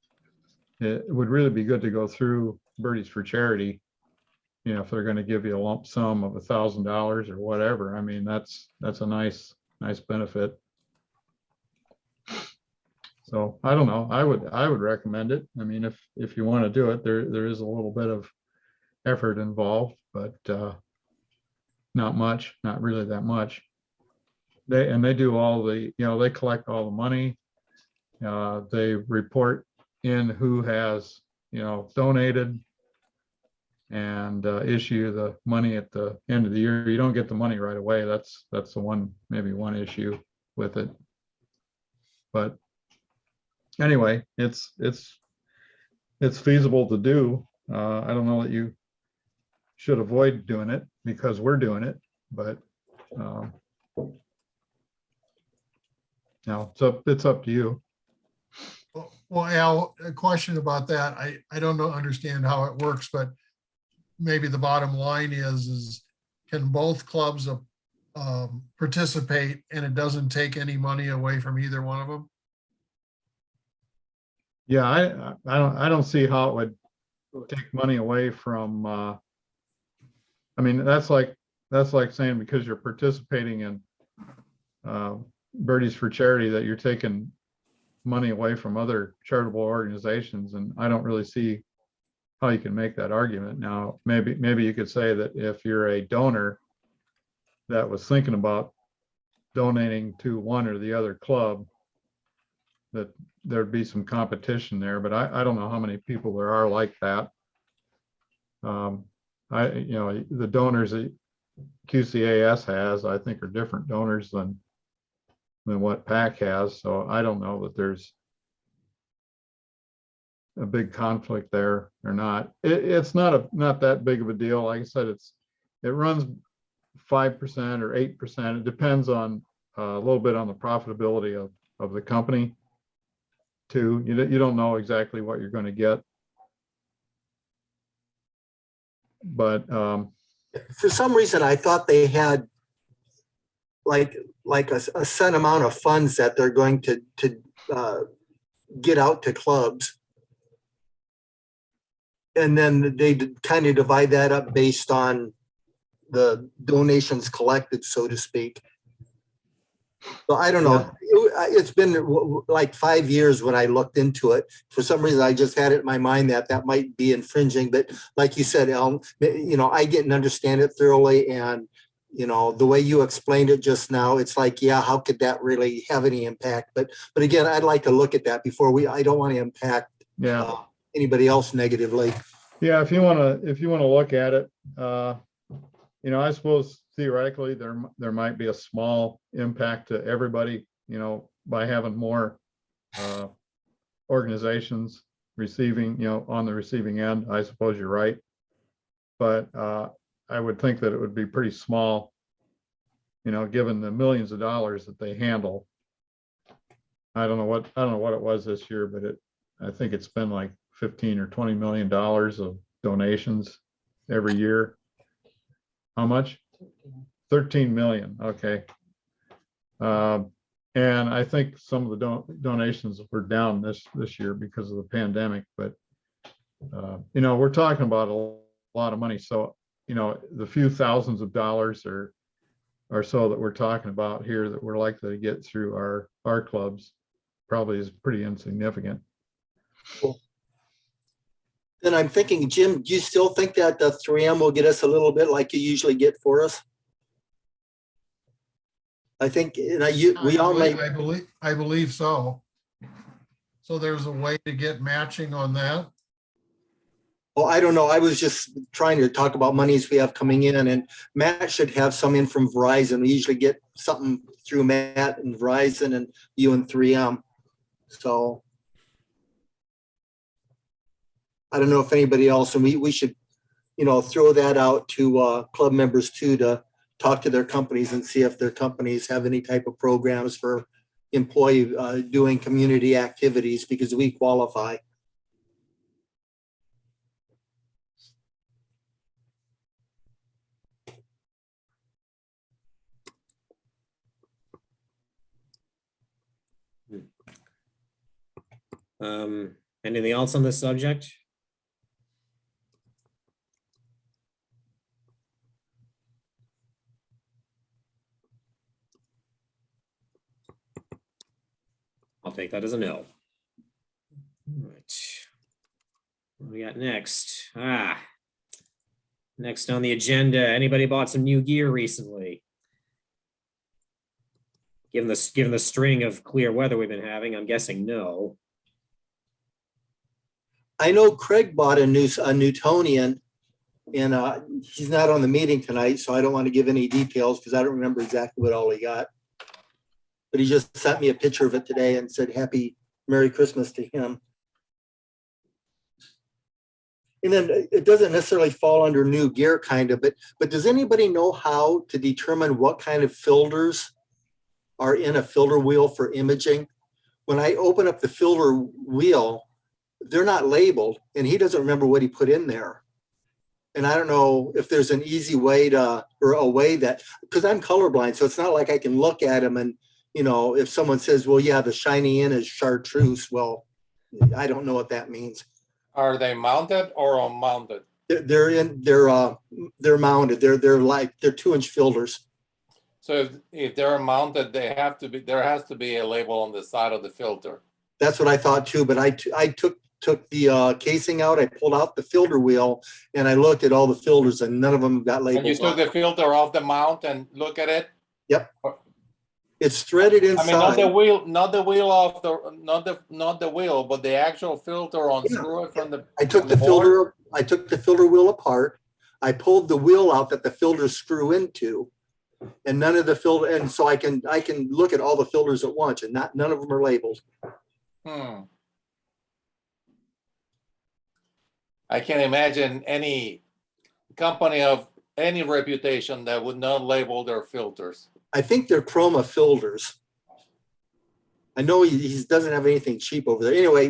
it would really be good to go through Birdies for Charity. If they're going to give you a lump sum of $1,000 or whatever, I mean, that's a nice benefit. So I don't know. I would recommend it. I mean, if you want to do it, there is a little bit of effort involved, but not really that much. They do all the, they collect all the money. They report in who has, donated, and issue the money at the end of the year. You don't get the money right away. That's the maybe one issue with it. But anyway, it's feasible to do. I don't know that you should avoid doing it because we're doing it, but it's up to you. Well, Al, a question about that. I don't understand how it works, but maybe the bottom line is can both clubs participate and it doesn't take any money away from either one of them? Yeah, I don't see how it would take money away from, I mean, that's like saying because you're participating in Birdies for Charity that you're taking money away from other charitable organizations, and I don't really see how you can make that argument. Now, maybe you could say that if you're a donor that was thinking about donating to one or the other club, that there'd be some competition there, but I don't know how many people there are like that. The donors that QCAS has, I think, are different donors than what PAC has. So I don't know that there's a big conflict there or not. It's not that big of a deal. Like I said, it runs 5% or 8%. It depends on a little bit on the profitability of the company too. You don't know exactly what you're going to get, but For some reason, I thought they had like a set amount of funds that they're going to get out to clubs. And then they kind of divide that up based on the donations collected, so to speak. So I don't know. It's been like 5 years when I looked into it. For some reason, I just had it in my mind that might be infringing. But like you said, Elm, I didn't understand it thoroughly. And, the way you explained it just now, it's like, yeah, how could that really have any impact? But again, I'd like to look at that before I don't want to impact anybody else negatively. Yeah, if you want to look at it, I suppose theoretically there might be a small impact to everybody, by having more organizations receiving, on the receiving end. I suppose you're right, but I would think that it would be pretty small, given the millions of dollars that they handle. I don't know what it was this year, but I think it's been like 15 or 20 million dollars of donations every year. How much? 13 million. Okay. And I think some of the donations were down this year because of the pandemic, but we're talking about a lot of money. So, the few thousands of dollars or so that we're talking about here that we're likely to get through our clubs probably is pretty insignificant. Cool. Then I'm thinking, Jim, do you still think that the 3M will get us a little bit like you usually get for us? I think we all may. I believe so. So there's a way to get matching on that. Well, I don't know. I was just trying to talk about monies we have coming in, and Matt should have some in from Verizon. We usually get something through Matt and Verizon and you and 3M. So I don't know if anybody else, and we should, throw that out to club members too, to talk to their companies and see if their companies have any type of programs for employee doing community activities, because we qualify. Anything else on this subject? I'll take that as a no. All right. What do we got next? Next on the agenda, anybody bought some new gear recently? Given the string of clear weather we've been having, I'm guessing no. I know Craig bought a Newtonian, and he's not on the meeting tonight, so I don't want to give any details because I don't remember exactly what all he got. But he just sent me a picture of it today and said happy Merry Christmas to him. And then it doesn't necessarily fall under new gear kind of, but does anybody know how to determine what kind of filters are in a filter wheel for imaging? When I open up the filter wheel, they're not labeled, and he doesn't remember what he put in there. And I don't know if there's an easy way to, or a way that, because I'm colorblind, so it's not like I can look at them and, you know, if someone says, well, yeah, the shiny in is chartreuse, well, I don't know what that means. Are they mounted or unmounted? They're mounted. They're 2-inch filters. So if they're mounted, there has to be a label on the side of the filter. That's what I thought too, but I took the casing out, I pulled out the filter wheel, and I looked at all the filters and none of them got labeled. And you took the filter off the mount and look at it? Yep. It's threaded inside. I mean, not the wheel off not the wheel, but the actual filter on Struve from the. I took the filter wheel apart. I pulled the wheel out that the filters screw into, and none of the filter, and so I can look at all the filters at once, and none of them are labeled. I can't imagine any company of any reputation that would not label their filters. I think they're chroma filters. I know he doesn't have anything cheap over there. Anyway,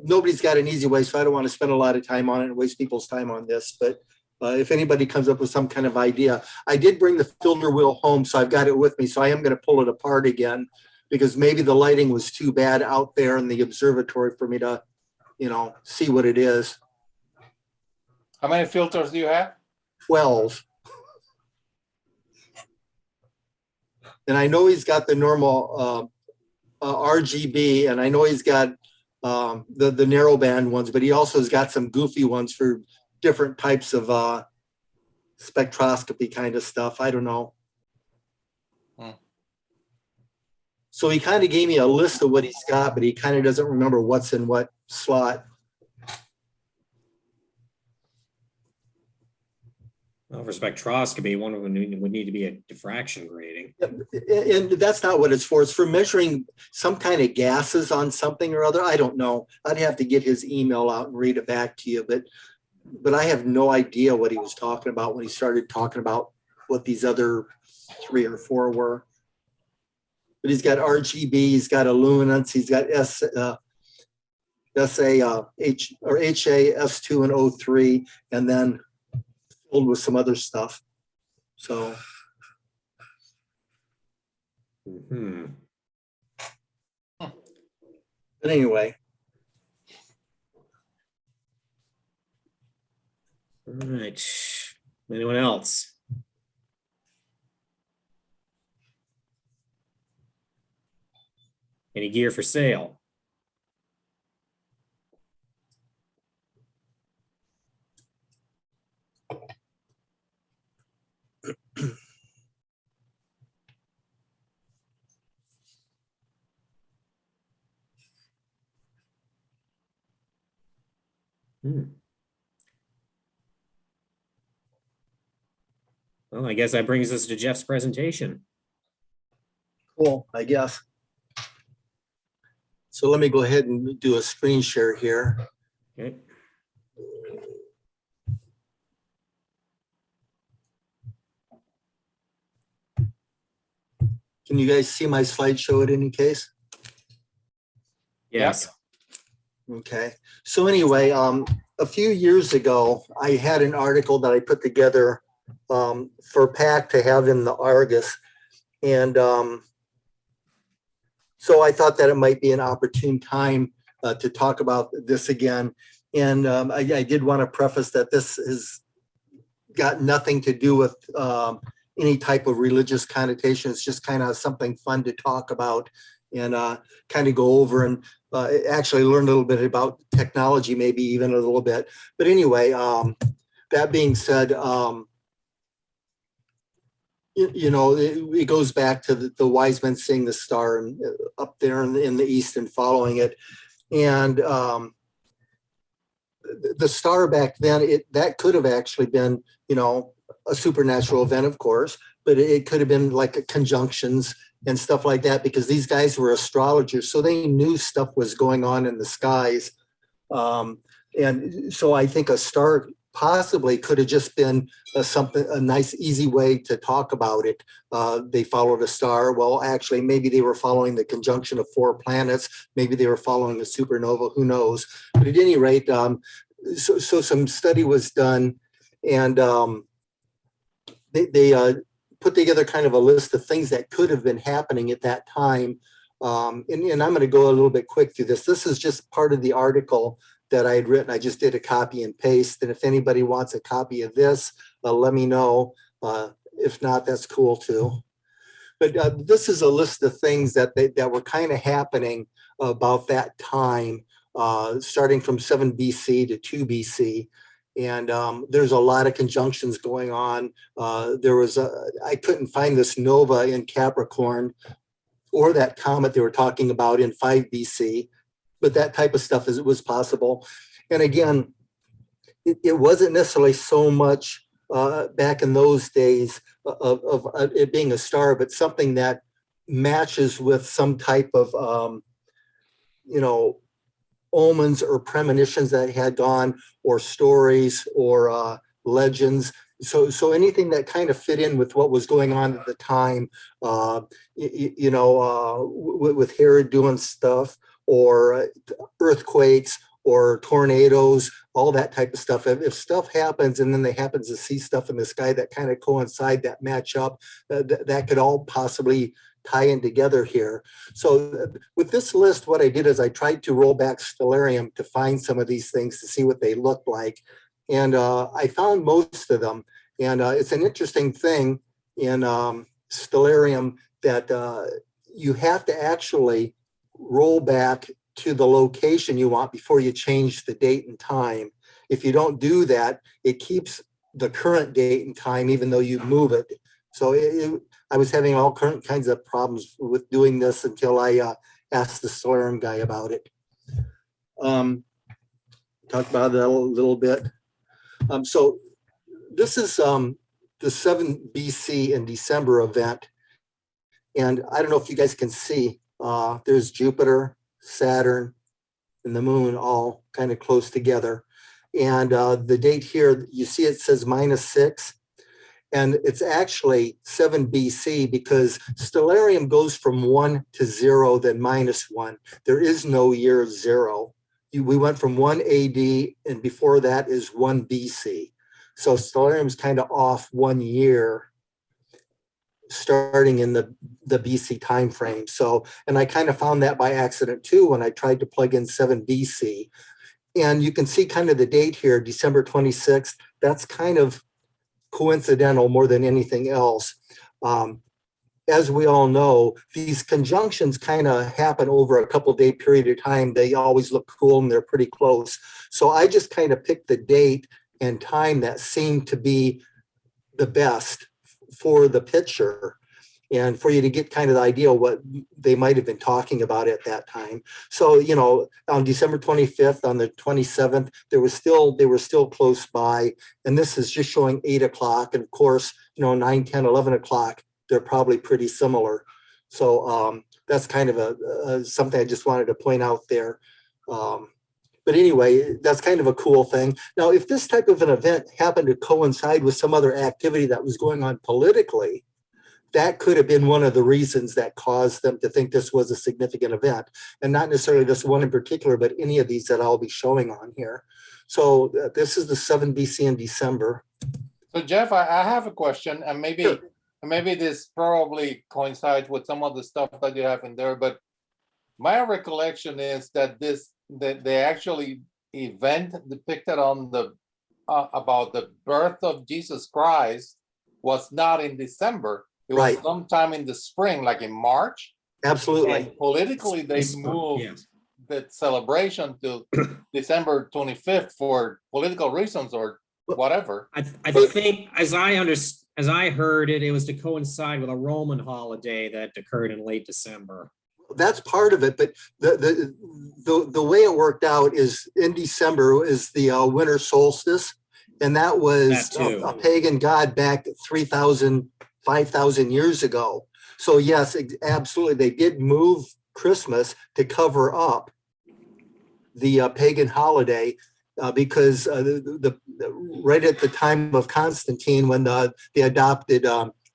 nobody's got an easy way, so I don't want to spend a lot of time on it and waste people's time on this. But if anybody comes up with some kind of idea, I did bring the filter wheel home, so I've got it with me. So I am going to pull it apart again because maybe the lighting was too bad out there in the observatory for me to, you know, see what it is. How many filters do you have? 12. And I know he's got the normal RGB, and I know he's got the narrow band ones, but he also has got some goofy ones for different types of spectroscopy kind of stuff. I don't know. So he kind of gave me a list of what he's got, but he kind of doesn't remember what's in what slot. Well, for spectroscopy, one of them would need to be a diffraction grating. And that's not what it's for. It's for measuring some kind of gases on something or other. I don't know. I'd have to get his email out and read it back to you. But I have no idea what he was talking about when he started talking about what these other 3 or 4 were. But he's got RGB, he's got illuminance, he's got HA, S2 and O3, and then filled with some other stuff. So. But anyway. All right. Anyone else? Any gear for sale? Well, I guess that brings us to Jeff's presentation. Cool, I guess. So let me go ahead and do a screen share here. Okay. Can you guys see my slideshow at any case? Yes. Okay. So anyway, a few years ago, I had an article that I put together for PAC to have in the Argus. And so I thought that it might be an opportune time to talk about this again. And I did want to preface that this has got nothing to do with any type of religious connotation. It's just kind of something fun to talk about and kind of go over and actually learn a little bit about technology, maybe even a little bit. But anyway, that being said, it goes back to the wise men seeing the star and up there in the east and following it. And the star back then, that could have actually been, a supernatural event, of course, but it could have been like conjunctions and stuff like that, because these guys were astrologers, so they knew stuff was going on in the skies. And so I think a star possibly could have just been a nice, easy way to talk about it. They followed a star. Well, actually, maybe they were following the conjunction of 4 planets. Maybe they were following a supernova. Who knows? But at any rate, so some study was done, and they put together kind of a list of things that could have been happening at that time. And I'm going to go a little bit quick through this. This is just part of the article that I had written. I just did a copy and paste. And if anybody wants a copy of this, let me know. If not, that's cool too. But this is a list of things that were kind of happening about that time, starting from 7 BC to 2 BC. And there's a lot of conjunctions going on. I couldn't find this nova in Capricorn or that comet they were talking about in 5 BC, but that type of stuff was possible. And again, it wasn't necessarily so much back in those days of it being a star, but something that matches with some type of, omens or premonitions that had gone, or stories or legends. So anything that kind of fit in with what was going on at the time, with Herod doing stuff, or earthquakes or tornadoes, all that type of stuff. If stuff happens and then they happen to see stuff in the sky that kind of coincide, that match up, that could all possibly tie in together here. So with this list, what I did is I tried to roll back Stellarium to find some of these things to see what they looked like. And I found most of them. And it's an interesting thing in Stellarium that you have to actually roll back to the location you want before you change the date and time. If you don't do that, it keeps the current date and time, even though you move it. So I was having all kinds of problems with doing this until I asked the Stellarium guy about it. Talked about that a little bit. So this is the 7 BC in December event. And I don't know if you guys can see, there's Jupiter, Saturn, and the moon all kind of close together. And the date here, you see it says -6. And it's actually 7 BC because Stellarium goes from 1 to 0, then -1. There is no year 0. We went from 1 AD, and before that is 1 BC. So Stellarium is kind of off 1 year, starting in the BC time frame. So, and I kind of found that by accident too when I tried to plug in 7 BC. And you can see kind of the date here, December 26th. That's kind of coincidental more than anything else. As we all know, these conjunctions kind of happen over a couple day period of time. They always look cool and they're pretty close. So I just kind of picked the date and time that seemed to be the best for the picture and for you to get kind of the idea of what they might have been talking about at that time. So, on December 25th, on the 27th, they were still close by. And this is just showing 8 o'clock. And of course, 9, 10, 11 o'clock, they're probably pretty similar. So that's kind of something I just wanted to point out there. But anyway, that's kind of a cool thing. Now, if this type of an event happened to coincide with some other activity that was going on politically, that could have been one of the reasons that caused them to think this was a significant event, and not necessarily this one in particular, but any of these that I'll be showing on here. So this is the 7 BC in December. So Jeff, I have a question, and maybe this probably coincides with some of the stuff that you have in there, but my recollection is that they actually event depicted on the about the birth of Jesus Christ was not in December. It was Right. sometime in the spring, like in March. Absolutely. And politically, they moved Yes. the celebration to December 25th for political reasons or whatever. I think as I heard it, it was to coincide with a Roman holiday that occurred in late December. That's part of it, but the way it worked out is in December is the winter solstice, and that was That too. a pagan god back 3,000, 5,000 years ago. So yes, absolutely, they did move Christmas to cover up the pagan holiday because right at the time of Constantine, when they adopted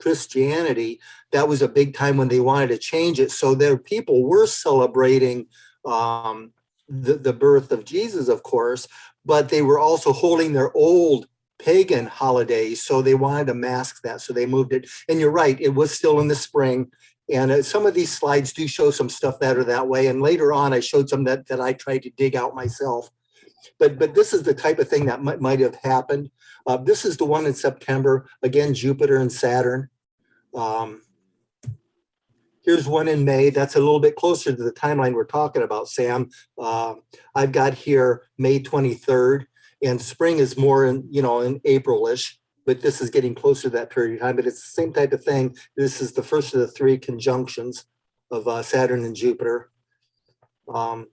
Christianity, that was a big time when they wanted to change it. So their people were celebrating the birth of Jesus, of course, but they were also holding their old pagan holidays. So they wanted to mask that. So they moved it. And you're right, it was still in the spring. And some of these slides do show some stuff that are that way. And later on, I showed some that I tried to dig out myself. But this is the type of thing that might have happened. This is the one in September. Again, Jupiter and Saturn. Here's one in May. That's a little bit closer to the timeline we're talking about, Sam. I've got here May 23rd, and spring is more in April-ish. But this is getting closer to that period of time. But it's the same type of thing. This is the first of the three conjunctions of Saturn and Jupiter. Well,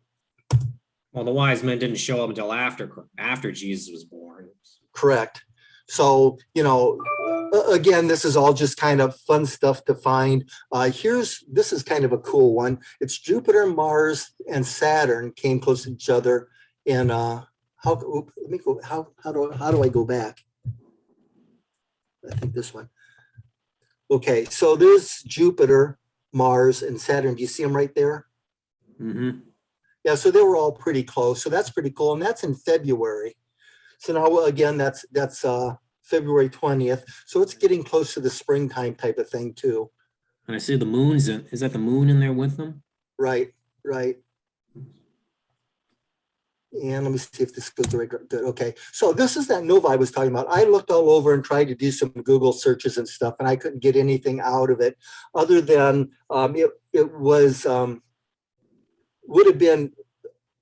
the wise men didn't show up until after Jesus was born. Correct. So, again, this is all just kind of fun stuff to find. This is kind of a cool one. It's Jupiter, Mars, and Saturn came close to each other. And how do I go back? I think this one. Okay, so there's Jupiter, Mars, and Saturn. Do you see them right there? Mm-hmm. Yeah, so they were all pretty close. So that's pretty cool. And that's in February. So now, again, that's February 20th. So it's getting close to the springtime type of thing, too. And I see the moon's in. Is that the moon in there with them? Right. And let me see if this goes the right good. Okay. So this is that nova I was talking about. I looked all over and tried to do some Google searches and stuff, and I couldn't get anything out of it other than it was would have been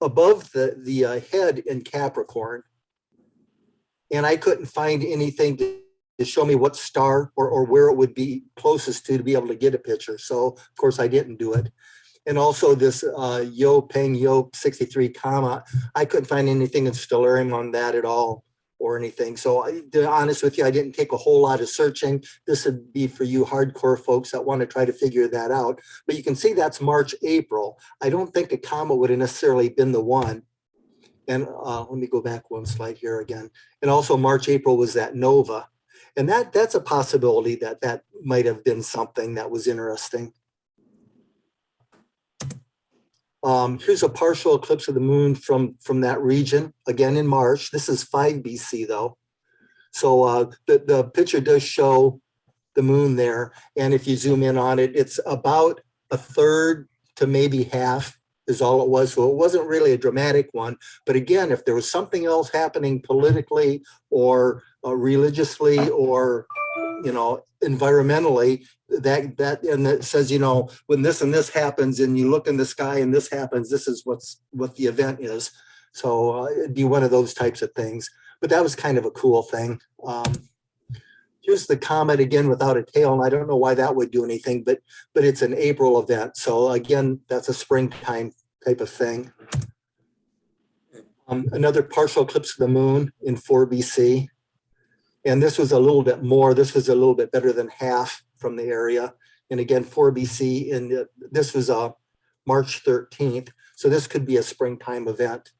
above the head in Capricorn. And I couldn't find anything to show me what star or where it would be closest to be able to get a picture. So of course I didn't do it. And also this Peng 63 comma, I couldn't find anything in Stellarium on that at all or anything. So to be honest with you, I didn't take a whole lot of searching. This would be for you hardcore folks that want to try to figure that out. But you can see that's March, April. I don't think a comma would have necessarily been the one. And let me go back one slide here again. And also March, April was that nova. And that's a possibility that might have been something that was interesting. Here's a partial eclipse of the moon from that region, again in March. This is 5 BC though. So the picture does show the moon there. And if you zoom in on it, it's about a third to maybe half is all it was. So it wasn't really a dramatic one. But again, if there was something else happening politically or religiously or, environmentally, that and it says, when this and this happens and you look in the sky and this happens, this is what the event is. So it'd be one of those types of things. But that was kind of a cool thing. Here's the comet again without a tail, and I don't know why that would do anything, but it's an April event. So again, that's a springtime type of thing. Another partial eclipse of the moon in 4 BC. And this was a little bit more. This was a little bit better than half from the area. And again, 4 BC, and this was March 13th. So this could be a springtime event.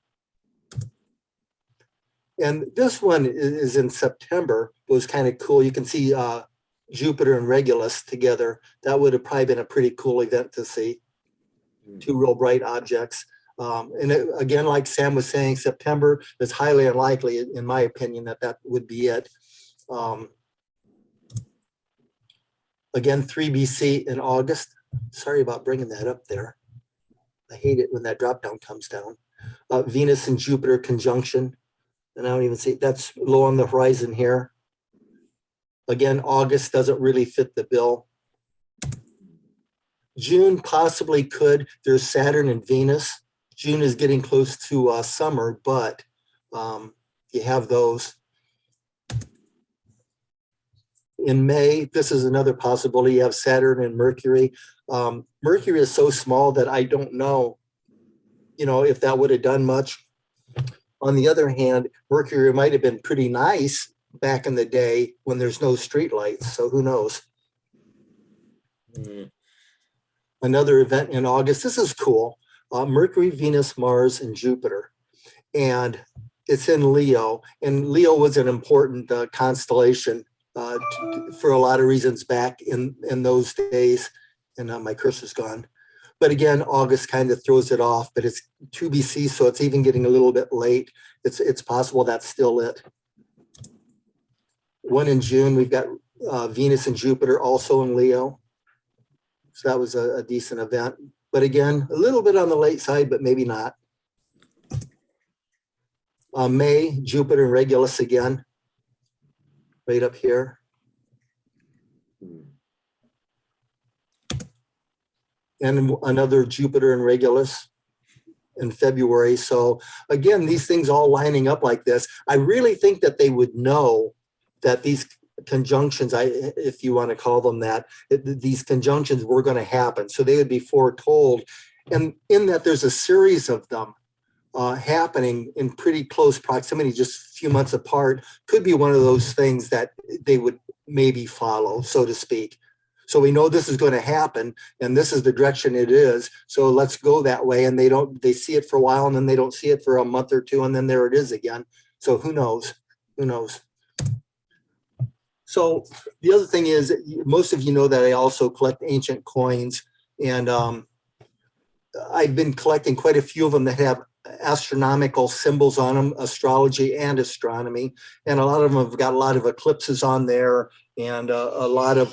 And this one is in September. It was kind of cool. You can see Jupiter and Regulus together. That would have probably been a pretty cool event to see. Two real bright objects. And again, like Sam was saying, September is highly unlikely, in my opinion, that would be it. Again, 3 BC in August. Sorry about bringing that up there. I hate it when that drop down comes down. Venus and Jupiter conjunction. And I don't even see, that's low on the horizon here. Again, August doesn't really fit the bill. June possibly could. There's Saturn and Venus. June is getting close to summer, but you have those. In May, this is another possibility. You have Saturn and Mercury. Mercury is so small that I don't know, if that would have done much. On the other hand, Mercury might have been pretty nice back in the day when there's no streetlights. So who knows? Another event in August. This is cool. Mercury, Venus, Mars, and Jupiter. And it's in Leo. And Leo was an important constellation for a lot of reasons back in those days. And my cursor's gone. But again, August kind of throws it off, but it's 2 BC, so it's even getting a little bit late. It's possible that's still it. One in June, we've got Venus and Jupiter also in Leo. So that was a decent event. But again, a little bit on the late side, but maybe not. May, Jupiter and Regulus again, right up here. And another Jupiter and Regulus in February. So again, these things all lining up like this. I really think that they would know that these conjunctions, if you want to call them that, these conjunctions were going to happen. So they would be foretold. And in that there's a series of them happening in pretty close proximity, just a few months apart, could be one of those things that they would maybe follow, so to speak. So we know this is going to happen and this is the direction it is. So let's go that way. And they see it for a while and then they don't see it for a month or two. And then there it is again. So who knows? Who knows? So the other thing is, most of you know that I also collect ancient coins. And I've been collecting quite a few of them that have astronomical symbols on them, astrology and astronomy. And a lot of them have got a lot of eclipses on there and a lot of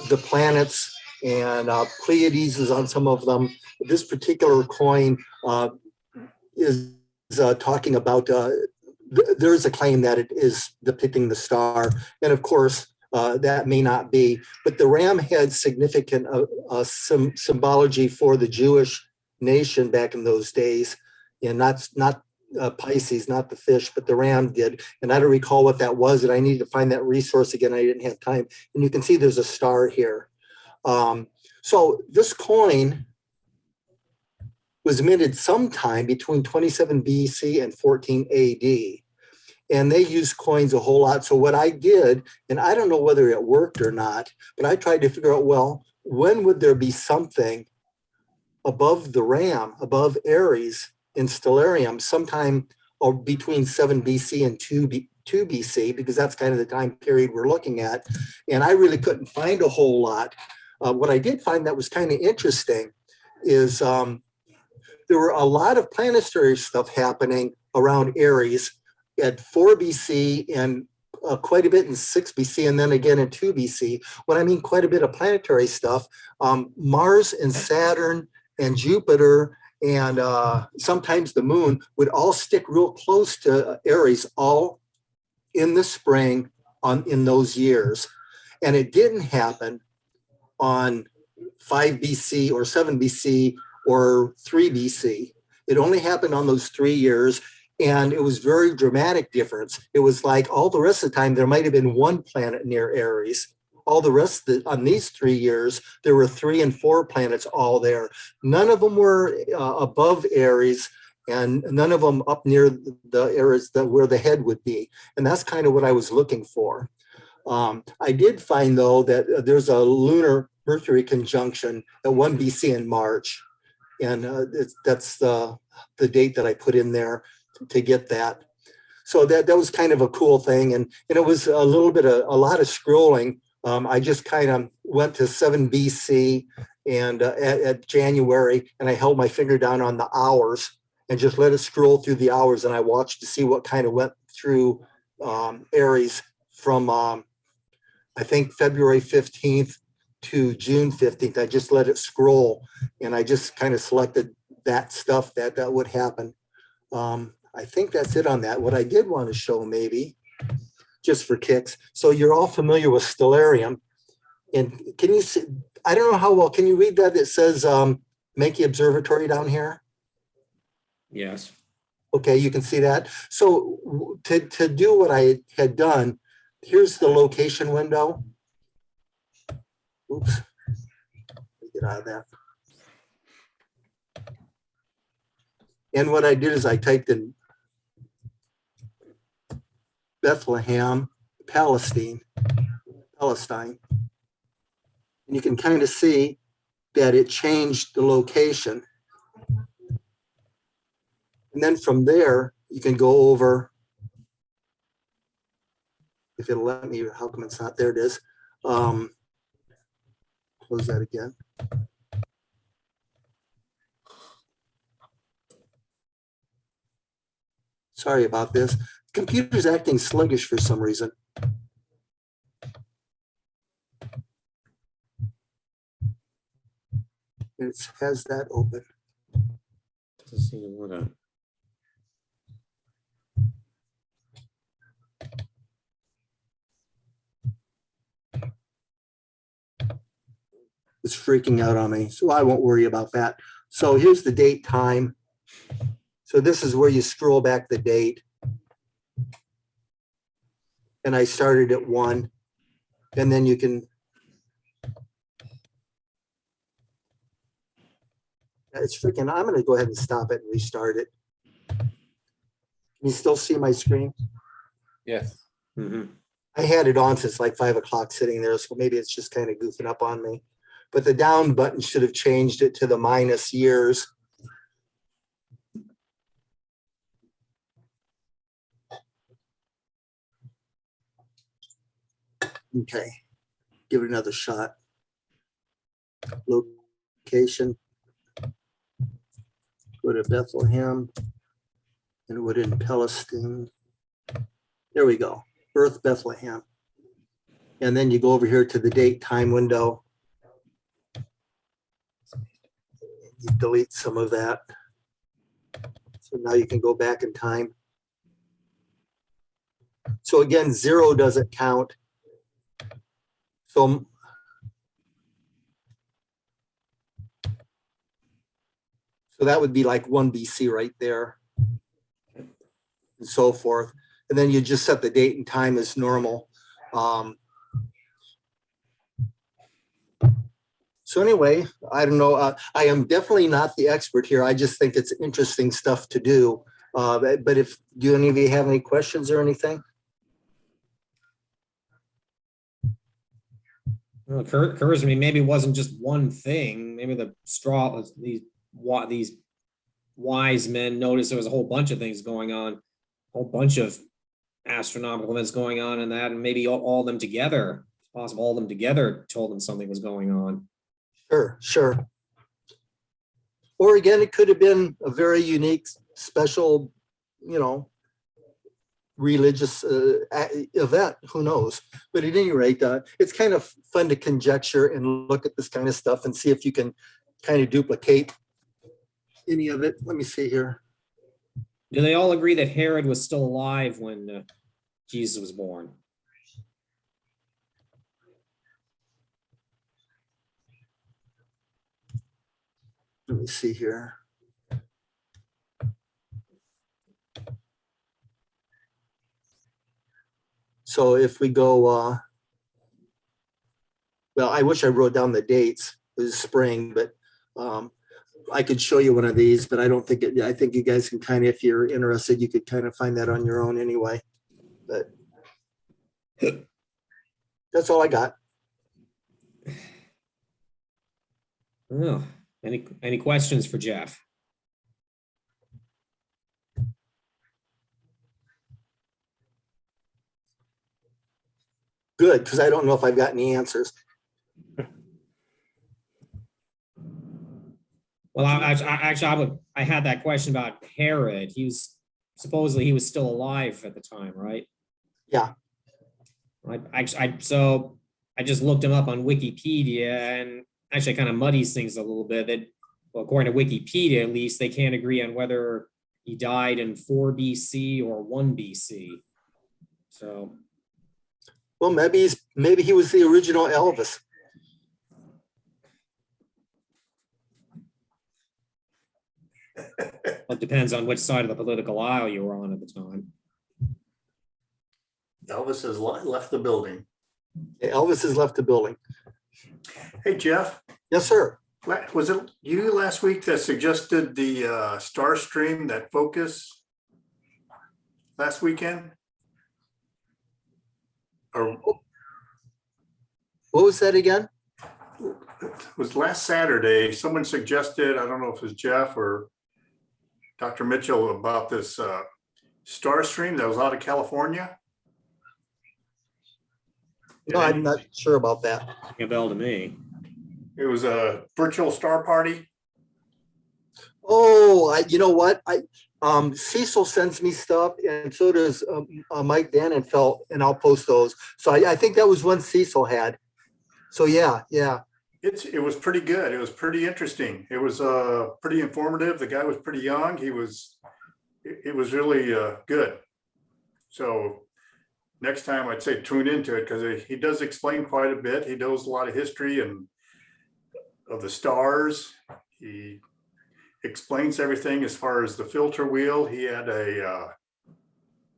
the planets, and Pleiades is on some of them. This particular coin is talking about, there's a claim that it is depicting the star. And of course, that may not be, but the ram had significant symbology for the Jewish nation back in those days. And not Pisces, not the fish, but the ram did. And I don't recall what that was, and I need to find that resource again. I didn't have time. And you can see there's a star here. So this coin was minted sometime between 27 BC and 14 AD. And they used coins a whole lot. So what I did, and I don't know whether it worked or not, but I tried to figure out, well, when would there be something above the ram, above Aries, in Stellarium sometime or between 7 BC and 2 BC, because that's kind of the time period we're looking at. And I really couldn't find a whole lot. What I did find that was kind of interesting is there were a lot of planetary stuff happening around Aries at 4 BC and quite a bit in 6 BC and then again in 2 BC. When I mean quite a bit of planetary stuff, Mars and Saturn and Jupiter and sometimes the moon would all stick real close to Aries all in the spring in those years. And it didn't happen on 5 BC or 7 BC or 3 BC. It only happened on those 3 years. And it was very dramatic difference. It was like all the rest of the time, there might have been one planet near Aries. All the rest on these 3 years, there were 3 and 4 planets all there. None of them were above Aries and none of them up near the Aries where the head would be. And that's kind of what I was looking for. I did find though that there's a lunar Mercury conjunction at 1 BC in March. And that's the date that I put in there to get that. So that was kind of a cool thing. And it was a lot of scrolling. I just kind of went to 7 BC and at January, and I held my finger down on the hours and just let it scroll through the hours. And I watched to see what kind of went through Aries from, I think, February 15th to June 15th. I just let it scroll and I just kind of selected that stuff that would happen. I think that's it on that. What I did want to show maybe, just for kicks. So you're all familiar with stellarium. And can you see, I don't know how well, can you read that? It says Menke Observatory down here. Yes. Okay, you can see that. So to do what I had done, here's the location window. Oops. Get out of that. And what I did is I typed in Bethlehem, Palestine. And you can kind of see that it changed the location. And then from there, you can go over, if it'll let me, how come it's not, there it is. Close that again. Sorry about this. Computer's acting sluggish for some reason. It has that open. Doesn't seem to want to. It's freaking out on me, so I won't worry about that. So here's the date time. So this is where you scroll back the date. And I started at 1, and then you can. It's freaking, I'm going to go ahead and stop it and restart it. Can you still see my screen? Yes. Mm-hmm. I had it on since like 5 o'clock sitting there, so maybe it's just kind of goofing up on me. But the down button should have changed it to the minus years. Okay, give it another shot. Location. Go to Bethlehem and put in Palestine. There we go, Earth Bethlehem. And then you go over here to the date time window. You delete some of that. So now you can go back in time. So again, 0 doesn't count. So that would be like 1 BC right there, and so forth. And then you just set the date and time as normal. So anyway, I don't know. I am definitely not the expert here. I just think it's interesting stuff to do. But if, do any of you have any questions or anything? Well, it occurs to me, maybe it wasn't just one thing. Maybe these wise men noticed there was a whole bunch of things going on, a whole bunch of astronomical events going on, and that, and maybe all of them together, it's possible all of them together told them something was going on. Sure. Or again, it could have been a very unique, special, religious event, who knows? But at any rate, it's kind of fun to conjecture and look at this kind of stuff and see if you can kind of duplicate any of it. Let me see here. Do they all agree that Herod was still alive when Jesus was born? Let me see here. So if we go, well, I wish I wrote down the dates. It was spring, but I could show you one of these, but I don't think I think you guys can kind of, if you're interested, you could kind of find that on your own anyway. But that's all I got. Oh, any questions for Jeff? Good, because I don't know if I've got any answers. Well, I had that question about Herod. Supposedly he was still alive at the time, right? Yeah. So I just looked him up on Wikipedia, and actually kind of muddies things a little bit. That well, according to Wikipedia, at least, they can't agree on whether he died in 4 BC or 1 BC. So, Well, maybe he was the original Elvis. it depends on which side of the political aisle you were on at the time. Elvis has left the building. Elvis has left the building. Hey, Jeff, Yes, sir. was it you last week that suggested the star stream, that focus last weekend? Or What was that again? it was last Saturday, someone suggested, I don't know if it was Jeff or Dr. Mitchell, about this star stream that was out of California. No, I'm not sure about that. A bell to me. It was a virtual star party. Oh, you know what? Cecil sends me stuff, and so does Mike Dannenfeld, and I'll post those. So I think that was one Cecil had. So yeah. It was pretty good. It was pretty interesting. It was pretty informative. The guy was pretty young. It was really good. So next time I'd say tune into it, because he does explain quite a bit. He knows a lot of history and of the stars. He explains everything as far as the filter wheel. He had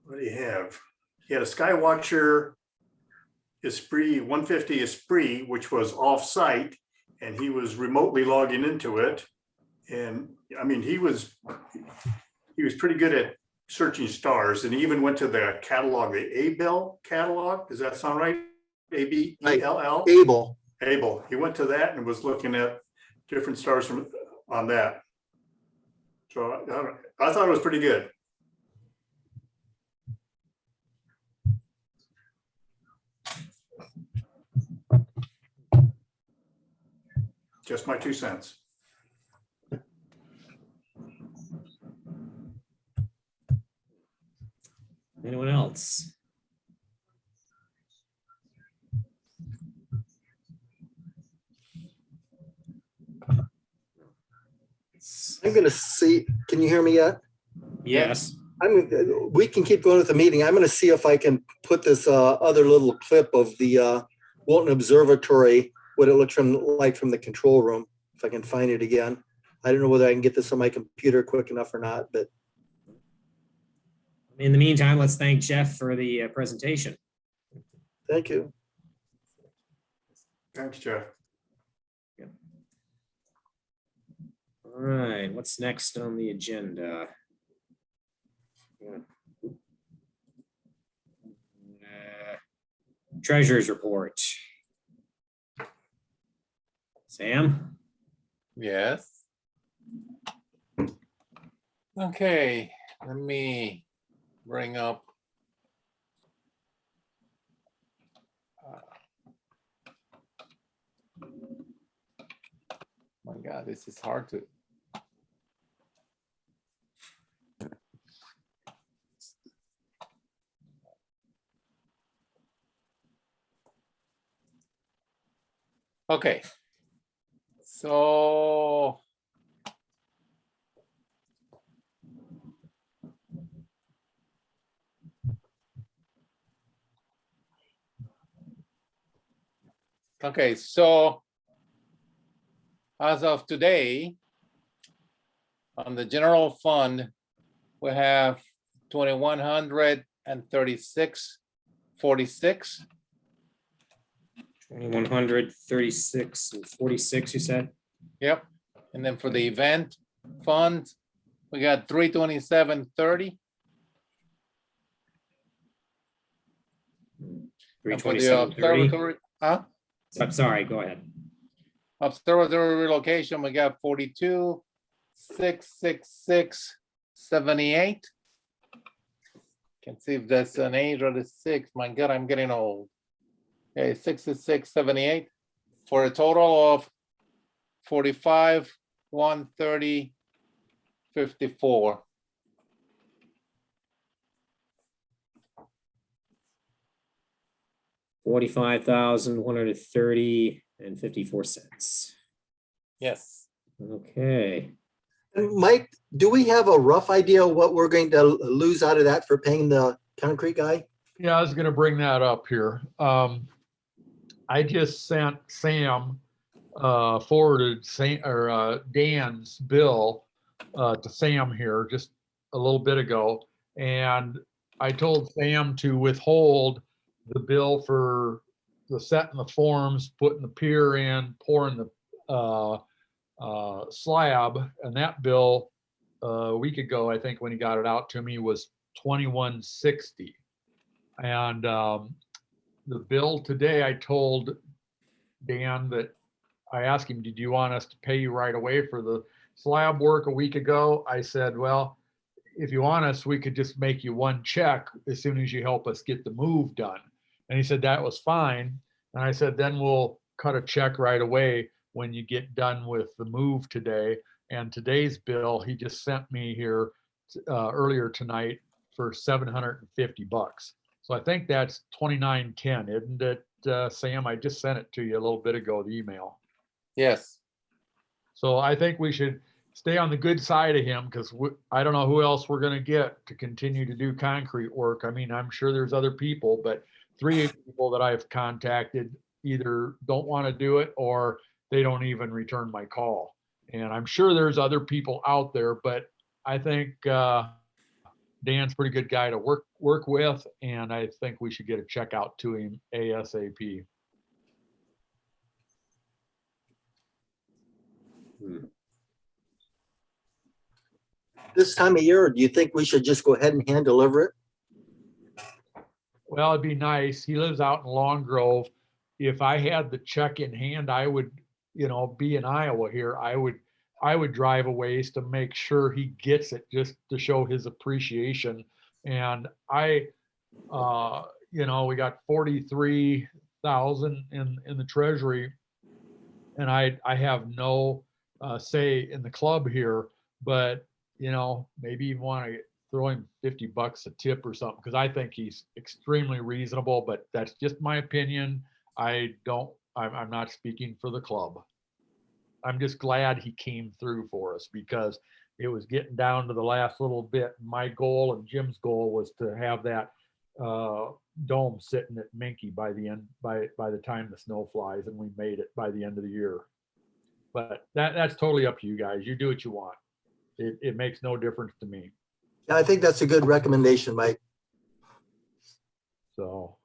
what do you have? He had a Skywatcher Esprit 150 Esprit, which was off-site, and he was remotely logging into it. And I mean, he was pretty good at searching stars, and he even went to the catalog, the Abel catalog. Does that sound right? ABELL? Abel. He went to that and was looking at different stars on that. So I thought it was pretty good. Just my 2 cents. Anyone else? I'm gonna see. Can you hear me yet? Yes. We can keep going with the meeting. I'm gonna see if I can put this other little clip of the Walton Observatory, what it looks like from the control room, if I can find it again. I don't know whether I can get this on my computer quick enough or not, but In the meantime, let's thank Jeff for the presentation. thank you. Thanks, Jeff. All right, what's next on the agenda? Treasurer's report. Sam? Yes. Okay, let me bring up. My God, this is hard to. Okay, so okay, so as of today, on the general fund, we have 2,136.46. 2,136 and 46, you said? Yep. And then for the event fund, we got 327.30. And for the 327.30. observatory, I'm sorry, go ahead. observatory relocation, we got 42,666.78. Can see if that's an 8 or a 6. My God, I'm getting old. Okay, 66.78 for a total of 45,130.54. $45,130.54. Yes. Okay. And Mike, do we have a rough idea what we're going to lose out of that for paying the concrete guy? Yeah, I was gonna bring that up here. I just sent Sam, forwarded Dan's bill to Sam here just a little bit ago. And I told Sam to withhold the bill for the setting the forms, putting the pier in, pouring the slab. And that bill a week ago, I think when he got it out to me, was $21.60. And the bill today, I told Dan that I asked him, did you want us to pay you right away for the slab work a week ago? I said, well, if you want us, we could just make you one check as soon as you help us get the move done. And he said that was fine. And I said, then we'll cut a check right away when you get done with the move today. And today's bill, he just sent me here earlier tonight for $750. So I think that's $29.10, isn't it, Sam? I just sent it to you a little bit ago, the email. Yes. So I think we should stay on the good side of him because I don't know who else we're going to get to continue to do concrete work. I mean, I'm sure there's other people, but 3 people that I've contacted either don't want to do it or they don't even return my call. And I'm sure there's other people out there, but I think Dan's a pretty good guy to work with, and I think we should get a check out to him ASAP. This time of year, do you think we should just go ahead and hand deliver it? Well, it'd be nice. He lives out in Long Grove. If I had the check in hand, I would, be in Iowa here. I would drive a ways to make sure he gets it just to show his appreciation. And we got 43,000 in the treasury, and I have no say in the club here, but maybe you want to throw him $50 a tip or something, because I think he's extremely reasonable, but that's just my opinion. I'm not speaking for the club. I'm just glad he came through for us because it was getting down to the last little bit. My goal and Jim's goal was to have that dome sitting at Minky by the end, by the time the snow flies, and we made it by the end of the year. But that's totally up to you guys. You do what you want. It makes no difference to me. Yeah, I think that's a good recommendation, Mike. So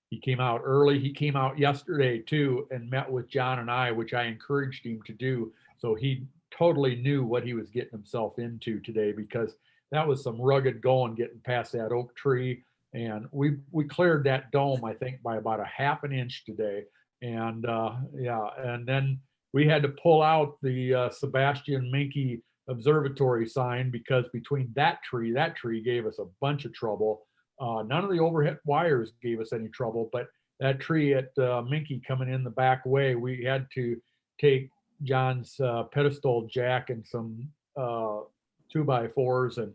he came out early. He came out yesterday too and met with John and I, which I encouraged him to do. So he totally knew what he was getting himself into today, because that was some rugged going getting past that oak tree. And we cleared that dome, I think, by about a half an inch today. And and then we had to pull out the Sebastian Minky observatory sign, because between that tree gave us a bunch of trouble. None of the overhead wires gave us any trouble, but that tree at Minky coming in the back way, we had to take John's pedestal jack and some 2x4s and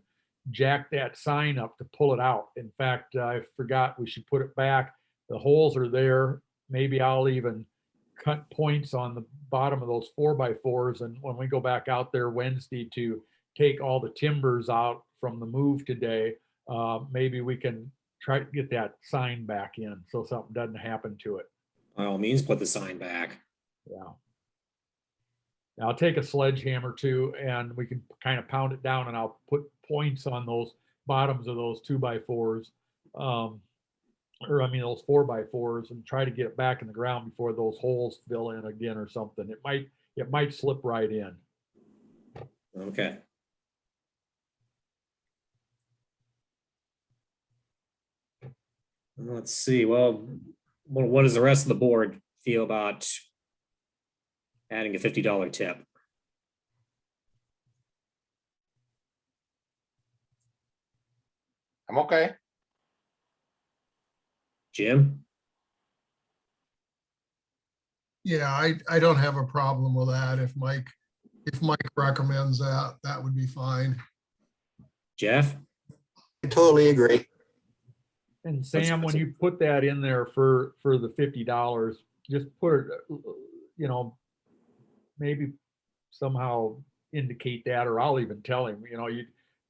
jack that sign up to pull it out. In fact, I forgot we should put it back. The holes are there. Maybe I'll even cut points on the bottom of those 4x4s. And when we go back out there Wednesday to take all the timbers out from the move today, maybe we can try to get that sign back in so something doesn't happen to it. By all means, put the sign back. Yeah. I'll take a sledgehammer too, and we can kind of pound it down, and I'll put points on those bottoms of those 2x4s, those 4x4s, and try to get it back in the ground before those holes fill in again or something. It might slip right in. Okay. Let's see. Well, what does the rest of the board feel about adding a $50 tip? I'm okay. Jim? Yeah, I don't have a problem with that. If Mike recommends that, that would be fine. Jeff? I totally agree. And Sam, when you put that in there for the $50, just put it, maybe somehow indicate that, or I'll even tell him, you know, you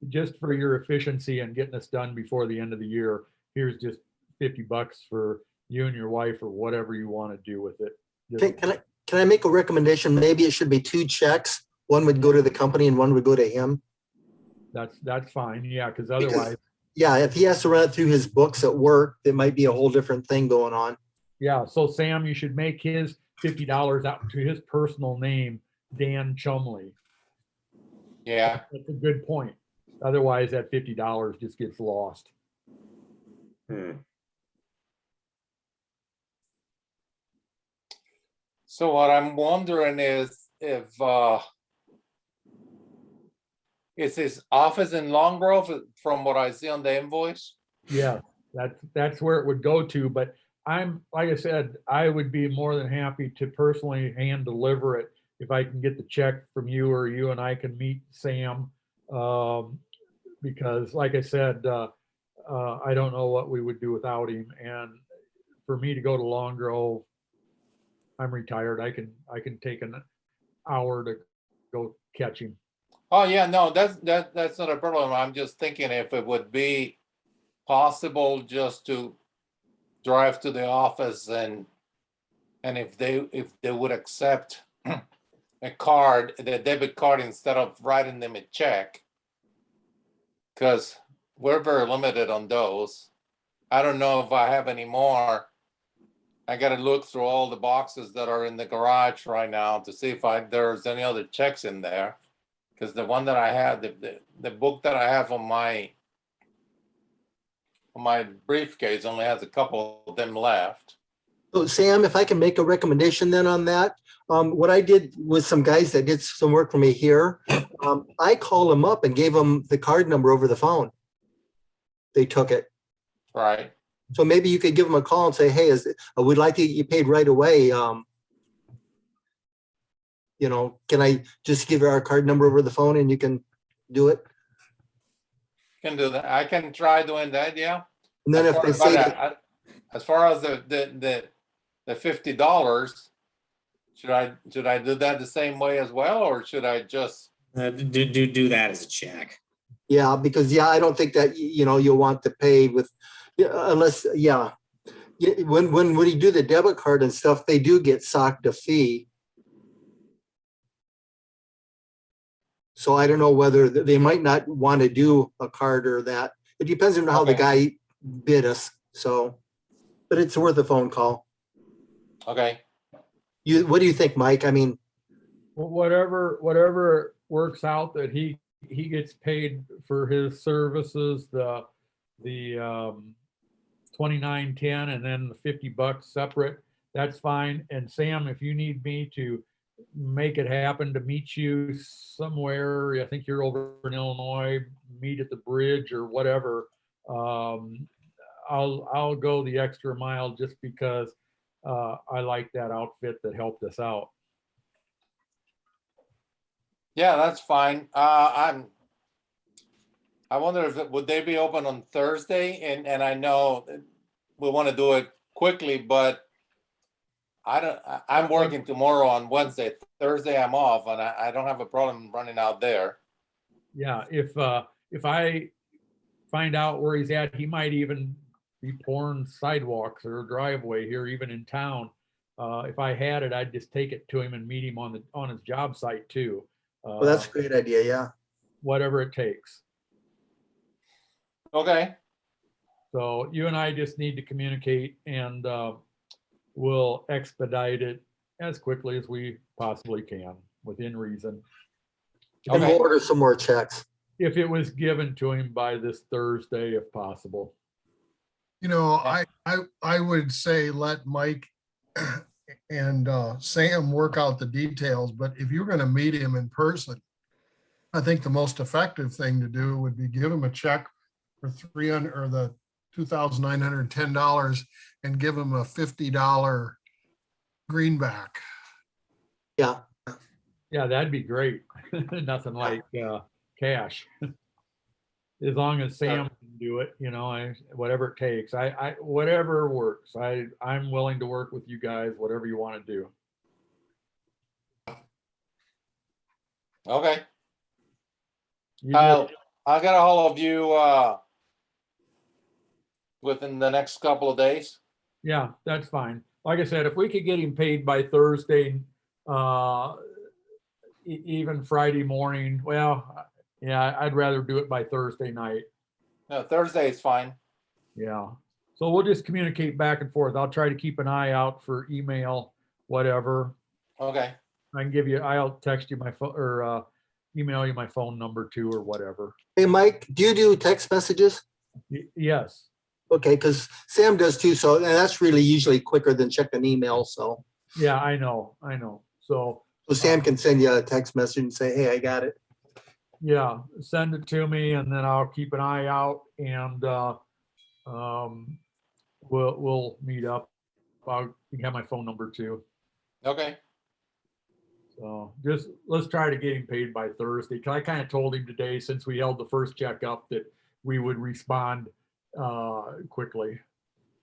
just for your efficiency and getting this done before the end of the year, here's just $50 for you and your wife or whatever you want to do with it. Just- Can I make a recommendation? Maybe it should be 2 checks. One would go to the company and one would go to him. That's fine. Yeah, because otherwise, Yeah, if he has to run it through his books at work, there might be a whole different thing going on. yeah. So Sam, you should make his $50 out to his personal name, Dan Chumley. Yeah, That's a good point. Otherwise, that $50 just gets lost. so what I'm wondering is if is his office in Long Grove from what I see on the invoice? Yeah, that's where it would go to. But I'm, like I said, I would be more than happy to personally hand deliver it if I can get the check from you, or you and I can meet Sam. Because like I said, I don't know what we would do without him. And for me to go to Long Grove, I'm retired. I can take an hour to go catch him. Oh, yeah, no, that's not a problem. I'm just thinking if it would be possible just to drive to the office and if they would accept a card, the debit card, instead of writing them a check. Because we're very limited on those. I don't know if I have any more. I gotta look through all the boxes that are in the garage right now to see if there's any other checks in there. Because the one that I have, the book that I have on my briefcase only has a couple of them left. So Sam, if I can make a recommendation then on that, what I did with some guys that did some work for me here, I called them up and gave them the card number over the phone. They took it. Right. So maybe you could give them a call and say, hey, we'd like to get you paid right away. You know, can I just give you our card number over the phone and you can do it? Can do that. I can try doing that, yeah. And then if they say that, As far as the $50, should I do that the same way as well, or should I just? Do that as a check. yeah, because I don't think that, you know, you'll want to pay with, unless, when you do the debit card and stuff, they do get socked a fee. So I don't know whether they might not want to do a card or that. It depends on how the guy bid us. So, but it's worth a phone call. Okay. What do you think, Mike? I mean, whatever works out that he gets paid for his services, the $29.10 and then the $50 separate, that's fine. And Sam, if you need me to make it happen to meet you somewhere, I think you're over in Illinois, meet at the bridge or whatever, I'll go the extra mile just because I like that outfit that helped us out. Yeah, that's fine. I wonder if would they be open on Thursday? And I know we want to do it quickly, but I'm working tomorrow on Wednesday. Thursday I'm off, and I don't have a problem running out there. Yeah, if I find out where he's at, he might even be pouring sidewalks or a driveway here, even in town. If I had it, I'd just take it to him and meet him on his job site too. well, that's a great idea. Yeah. Whatever it takes. Okay. So you and I just need to communicate, and we'll expedite it as quickly as we possibly can within reason. And we'll order some more checks. If it was given to him by this Thursday, if possible. You know, I would say let Mike and Sam work out the details, but if you're going to meet him in person, I think the most effective thing to do would be give him a check for $300 or the $2,910 and give him a $50 greenback. Yeah. Yeah, that'd be great. Nothing like cash. As long as Sam can do it, you know, whatever it takes. Whatever works. I'm willing to work with you guys, whatever you want to do. Okay. You good? I'll get a hold of you within the next couple of days. Yeah, that's fine. Like I said, if we could get him paid by Thursday, even Friday morning, well, yeah, I'd rather do it by Thursday night. No, Thursday is fine. Yeah. So we'll just communicate back and forth. I'll try to keep an eye out for email, whatever. Okay. I'll text you my phone or email you my phone number too, or whatever. Hey, Mike, do you do text messages? Yes. Okay, because Sam does too. So and that's really usually quicker than checking email. So Yeah, I know. So Sam can send you a text message and say, hey, I got it. yeah, send it to me and then I'll keep an eye out and we'll meet up. You can have my phone number too. Okay. So just let's try to get him paid by Thursday. Cause I kind of told him today, since we held the first checkup, that we would respond quickly.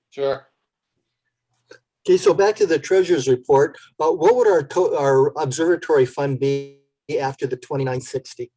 Sure. Okay, so back to the treasurer's report. What would our observatory fund be after the 2960?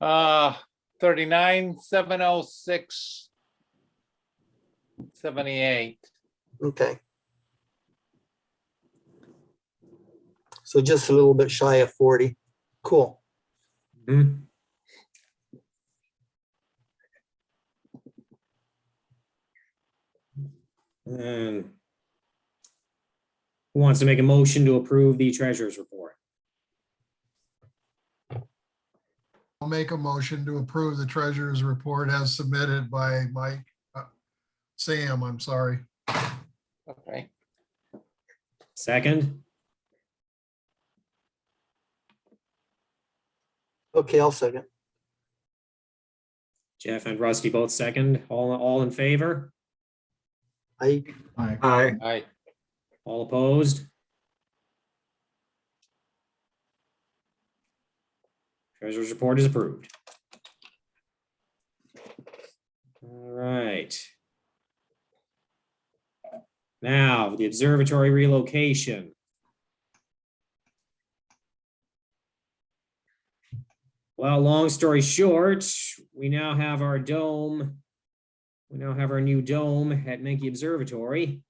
Uh, 39,706.78. Okay. So just a little bit shy of 40. Cool. Mhm. And who wants to make a motion to approve the treasurer's report? I'll make a motion to approve the treasurer's report as submitted by Sam, I'm sorry. Okay. Second, Okay, I'll second. Jeff and Rusty both second. All in favor? Aye. Aye. All opposed? Treasurer's report is approved. All right. Now, the observatory relocation. Well, long story short, we now have our dome. We now have our new dome at Menke Observatory.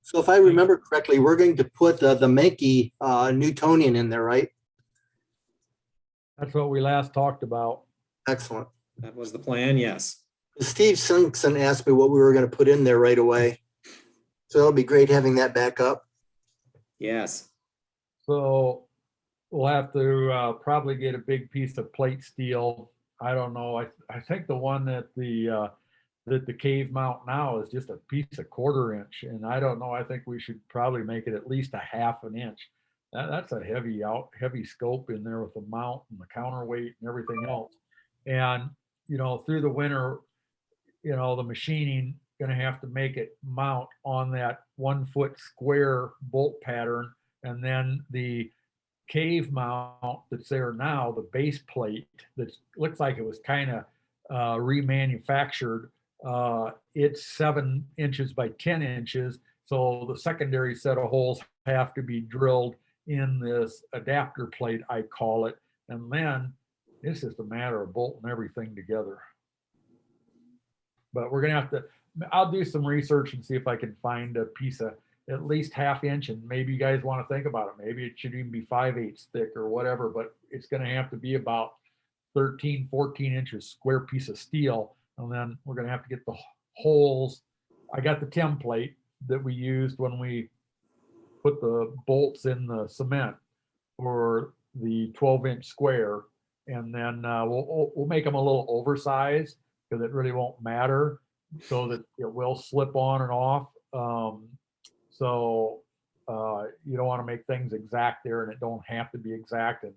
So if I remember correctly, we're going to put the Menke Newtonian in there, right? That's what we last talked about. Excellent. That was the plan, yes. Steve Simpson asked me what we were going to put in there right away. So it'll be great having that back up. Yes. So we'll have to probably get a big piece of plate steel. I don't know. I think the one that the cave mount now is just a piece of 1/4 inch, and I don't know. I think we should probably make it at least a 1/2 inch. That's a heavy scope in there with the mount and the counterweight and everything else. And through the winter, the machining going to have to make it mount on that 1 foot square bolt pattern, and then the cave mount that's there now, the base plate that looks like it was kind of remanufactured. It's 7 inches by 10 inches. So the secondary set of holes have to be drilled in this adapter plate, I call it. And then it's just a matter of bolting everything together. But we're going to I'll do some research and see if I can find a piece of at least 1/2 inch, and maybe you guys want to think about it. Maybe it should even be 5/8 thick or whatever, but it's going to have to be about 13, 14 inches square piece of steel. And then we're going to have to get the holes. I got the template that we used when we put the bolts in the cement for the 12-inch square. And then we'll make them a little oversized because it really won't matter. so that it will slip on and off. So you don't want to make things exact there, and it don't have to be exact. And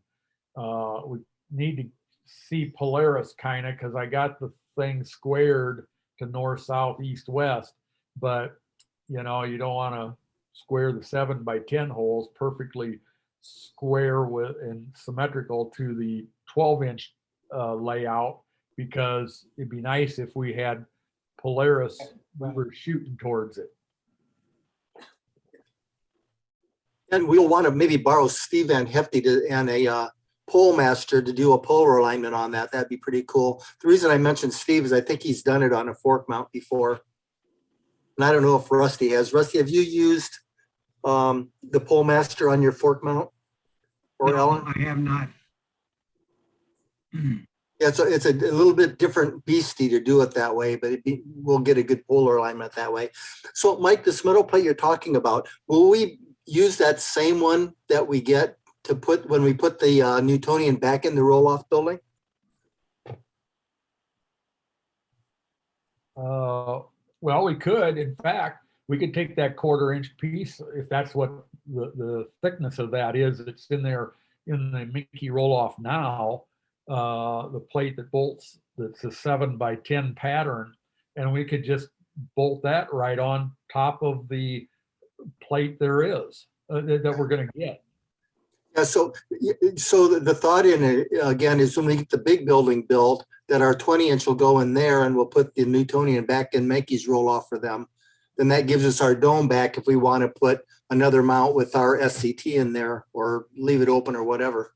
we need to see Polaris kind of, because I got the thing squared to north, south, east, west, but you know, you don't want to square the 7x10 holes perfectly square with and symmetrical to the 12-inch layout, because it'd be nice if we had Polaris, we were shooting towards it. And we'll want to maybe borrow Steve Van Hefty and a pole master to do a polar alignment on that. That'd be pretty cool. The reason I mentioned Steve is I think he's done it on a fork mount before. And I don't know if Rusty has. Rusty, have you used the pole master on your fork mount? Or No, Ellen? I have not. Yeah, it's a little bit different beastie to do it that way, but we'll get a good polar alignment that way. So Mike, this metal plate you're talking about, will we use that same one that we get to put when we put the Newtonian back in the roll-off building? Well, we could. In fact, we could take that 1/4-inch piece, if that's what the thickness of that is. It's in there in the Mickey roll-off now. The plate that bolts, that's a 7x10 pattern, and we could just bolt that right on top of the plate there is that we're going to get. Yeah, so the thought in it again is when we get the big building built, that our 20-inch will go in there, and we'll put the Newtonian back in Mankey's roll-off for them. Then that gives us our dome back if we want to put another mount with our SCT in there, or leave it open or whatever.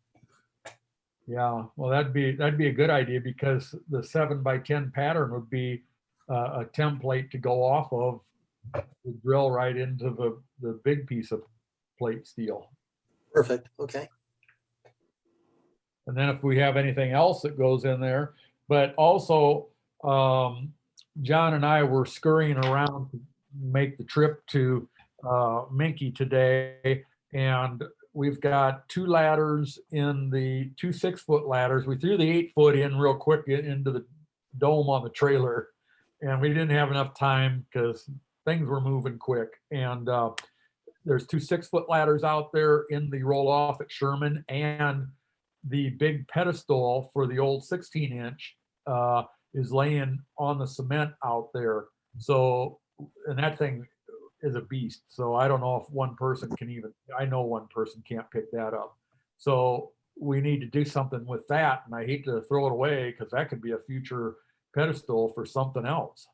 Yeah, well, that'd be a good idea, because the 7x10 pattern would be a template to go off of, to drill right into the big piece of plate steel. Perfect. Okay. And then if we have anything else that goes in there, but also John and I were scurrying around to make the trip to Minky today, and we've got 2 ladders in the 2 6-foot ladders. We threw the 8-foot in real quick into the dome on the trailer, and we didn't have enough time because things were moving quick. And there's 2 6-foot ladders out there in the roll-off at Sherman, and the big pedestal for the old 16-inch is laying on the cement out there. So, and that thing is a beast. So I don't know if one person can even, I know one person can't pick that up. So we need to do something with that. And I hate to throw it away, because that could be a future pedestal for something else.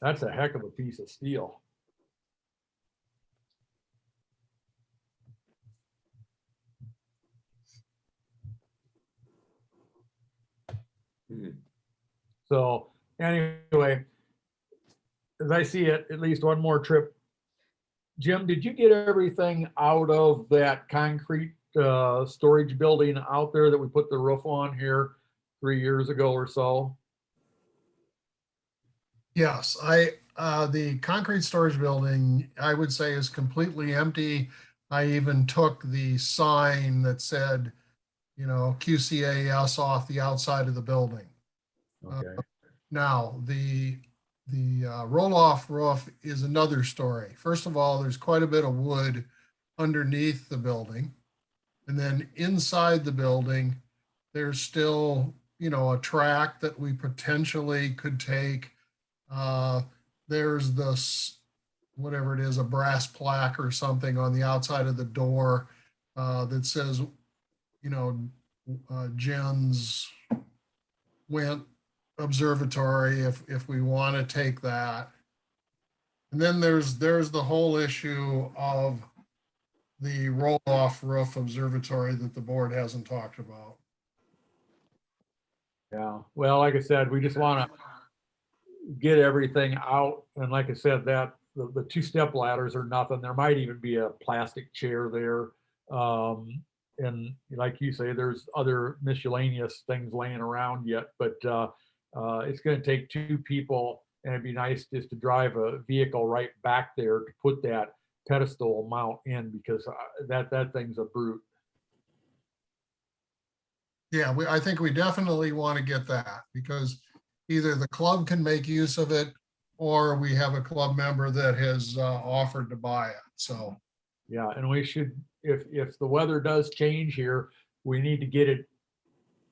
That's a heck of a piece of steel. So anyway, as I see it, at least one more trip. Jim, did you get everything out of that concrete storage building out there that we put the roof on here 3 years ago or so? Yes, the concrete storage building, I would say, is completely empty. I even took the sign that said, QCAS off the outside of the building. Okay. Now, the roll-off roof is another story. First of all, there's quite a bit of wood underneath the building. And then inside the building, there's still, a track that we potentially could take. There's this, whatever it is, a brass plaque or something on the outside of the door that says, Jen's went observatory if we want to take that. And then there's the whole issue of the roll-off roof observatory that the board hasn't talked about. Yeah, well, like I said, we just want to get everything out. And like I said, that the 2-step ladders are nothing. There might even be a plastic chair there. And like you say, there's other miscellaneous things laying around yet, but it's going to take 2 people, and it'd be nice just to drive a vehicle right back there to put that pedestal mount in, because that thing's a brute. Yeah, I think we definitely want to get that, because, either the club can make use of it or we have a club member that has offered to buy it. So, Yeah, and we should, if the weather does change here, we need to get it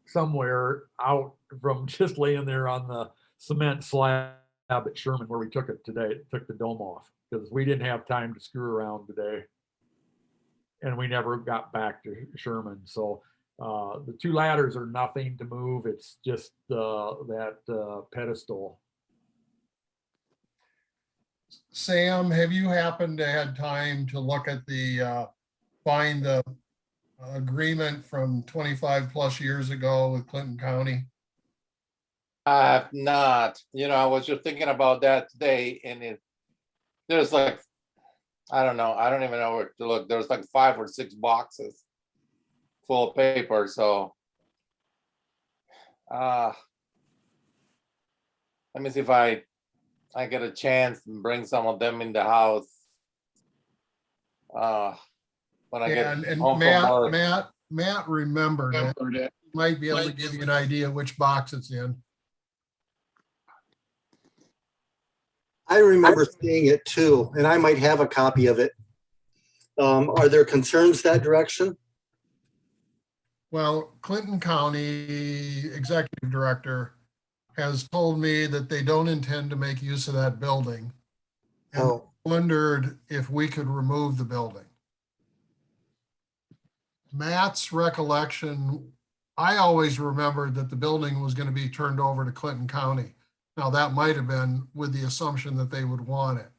somewhere out from just laying there on the cement slab at Sherman where we took it today, took the dome off, because we didn't have time to screw around today. And we never got back to Sherman. So the two ladders are nothing to move. It's just that pedestal. Sam, have you happened to had time to look at find the agreement from 25 plus years ago with Clinton County? I have not, I was just thinking about that today, and there's like, I don't know, I don't even know where to look. There's like 5 or 6 boxes full of paper, so let me see if I get a chance and bring some of them in the house. When I get And home from work. Matt remembered it. Might be able to give you an idea which box it's in. I remember seeing it too, and I might have a copy of it. Are there concerns that direction? Well, Clinton County Executive Director has told me that they don't intend to make use of that building. And Oh, wondered if we could remove the building. Matt's recollection, I always remembered that the building was going to be turned over to Clinton County. Now that might have been with the assumption that they would want it.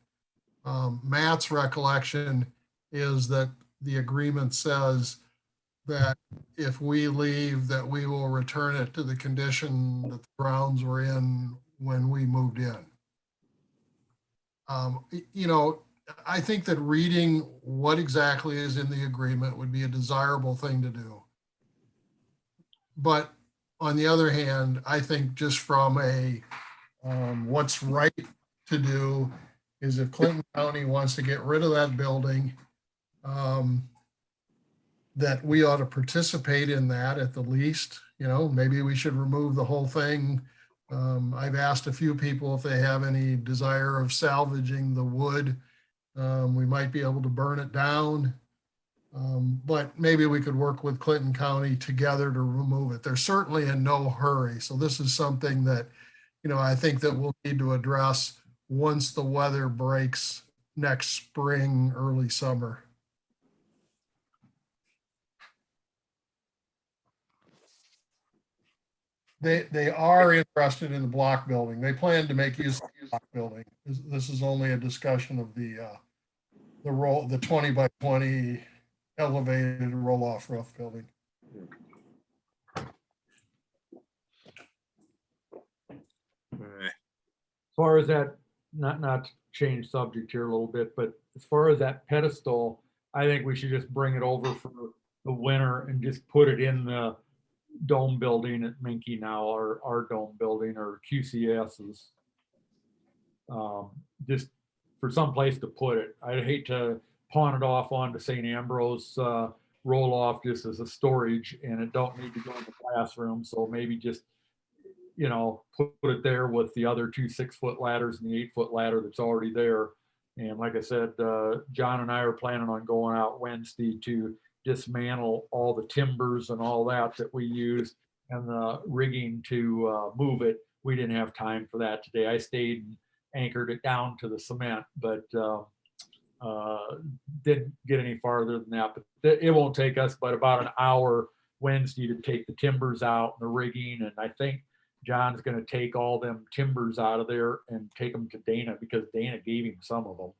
Matt's recollection is that the agreement says that if we leave, that we will return it to the condition that the grounds were in when we moved in. I think that reading what exactly is in the agreement would be a desirable thing to do. But on the other hand, I think just from what's right to do is if Clinton County wants to get rid of that building, that we ought to participate in that at the least. Maybe we should remove the whole thing. I've asked a few people if they have any desire of salvaging the wood. We might be able to burn it down. But maybe we could work with Clinton County together to remove it. They're certainly in no hurry. So this is something that, I think that we'll need to address once the weather breaks next spring, early summer. They are interested in the block building. They plan to make use of the block building. This is only a discussion of the 20 by 20 elevated roll-off roof building. As far as that, not to change subject here a little bit, but as far as that pedestal, I think we should just bring it over for the winter and just put it in the dome building at Minky now, or our dome building, or QCAS's. Just for some place to put it. I'd hate to pawn it off onto St. Ambrose roll off just as a storage, and it don't need to go in the classroom. So maybe just, put it there with the other 2 6-foot ladders and the 8-foot ladder that's already there. And like I said, John and I are planning on going out Wednesday to dismantle all the timbers and all that we used, and the rigging to move it. We didn't have time for that today. I stayed and anchored it down to the cement, but didn't get any farther than that. But it won't take us but about an hour Wednesday to take the timbers out and the rigging. And I think John's going to take all them timbers out of there and take them to Dana, because Dana gave him some of them.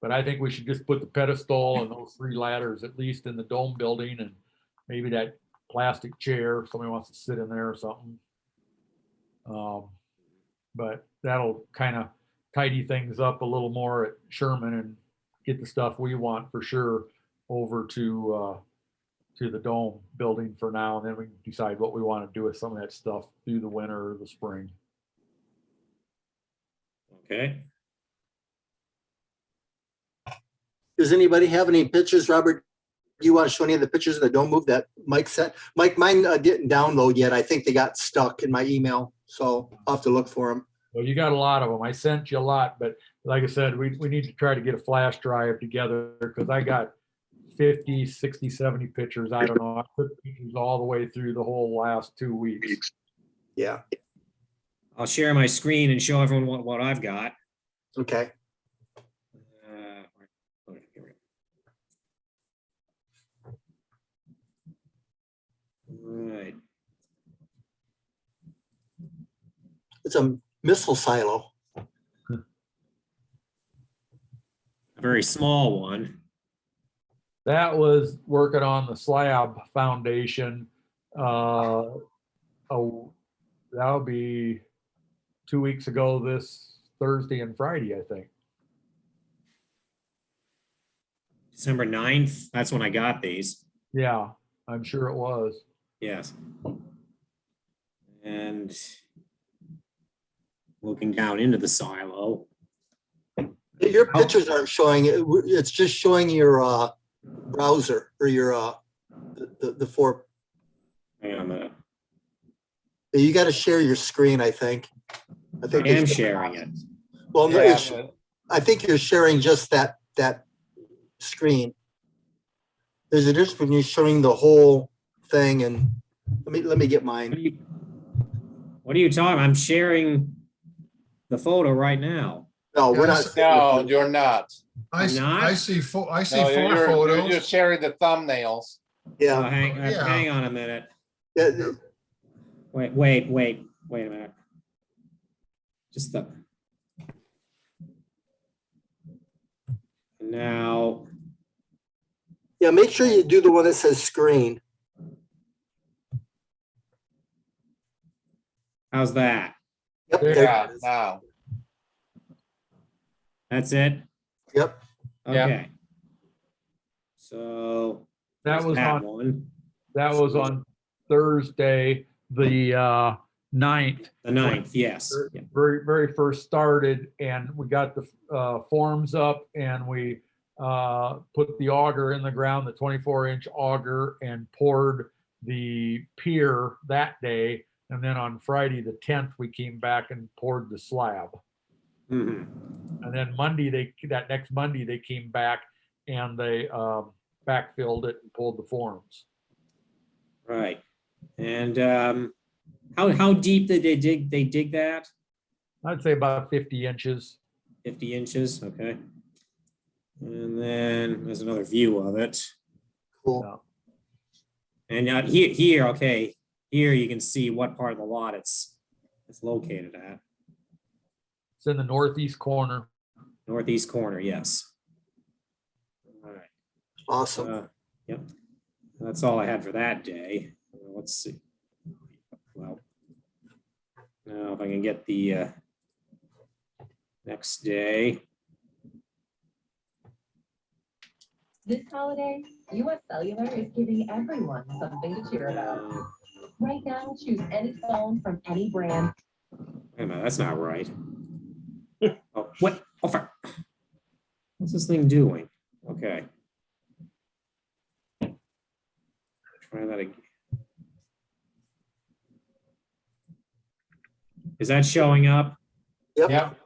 But I think we should just put the pedestal and those 3 ladders at least in the dome building, and maybe that plastic chair if somebody wants to sit in there or something. But that'll kind of tidy things up a little more at Sherman and get the stuff we want for sure over to the dome building for now, and then we can decide what we want to do with some of that stuff through the winter or the spring. Okay. does anybody have any pictures, Robert? Do you want to show any of the pictures that don't move that Mike sent? Mike, mine didn't download yet. I think they got stuck in my email, so I'll have to look for them. Well, you got a lot of them. I sent you a lot, but like I said, we need to try to get a flash drive together because I got 50, 60, 70 pictures. I don't know. I put pictures all the way through the whole last 2 weeks. Yeah, I'll share my screen and show everyone what I've got. okay. Here we go. Right. It's a missile silo. A very small one. That was working on the slab foundation. That'll be 2 weeks ago this Thursday and Friday, I think. December 9th. That's when I got these. Yeah, I'm sure it was. Yes. And looking down into the silo. Your pictures aren't showing it. It's just showing your browser or your the four. Hang on a minute. You got to share your screen, I think. I am sharing it. Well, no, Yeah, I think you're sharing just that screen. There's a difference when you're showing the whole thing, and let me get mine. What are you talking? I'm sharing the photo right now. No, we're not. no, you're not. I Not? see four No, photos. you're just sharing the thumbnails. Yeah. Hang on a minute. Yeah. Wait a minute. Just the. Now, Yeah, make sure you do the one that says screen. how's that? Yep. There. there Yeah, it is. now. That's it? Yep. Yeah. Okay. So That there's was that on one. That was on Thursday, the 9th. The 9th, yes. Yeah. Very first started, and we got the forms up, and we put the auger in the ground, the 24-inch auger, and poured the pier that day. And then on Friday, the 10th, we came back and poured the slab. Mhm. And then that next Monday, they came back and they backfilled it and pulled the forms. Right. And how deep did they dig? They dig that? I'd say about 50 inches. 50 inches, okay. And then there's another view of it. Cool. And here, okay, here you can see what part of the lot it's located at. It's in the northeast corner. Northeast corner, yes. All right. Awesome. Yep. That's all I had for that day. Let's see. Well, now if I can get the next day. This holiday, US Cellular is giving everyone something to cheer about. Right now, choose any phone from any brand. Wait a minute, that's not right. Oh, what? Oh, what's this thing doing? Okay. Try that again. Is that showing up? Yep. Yep.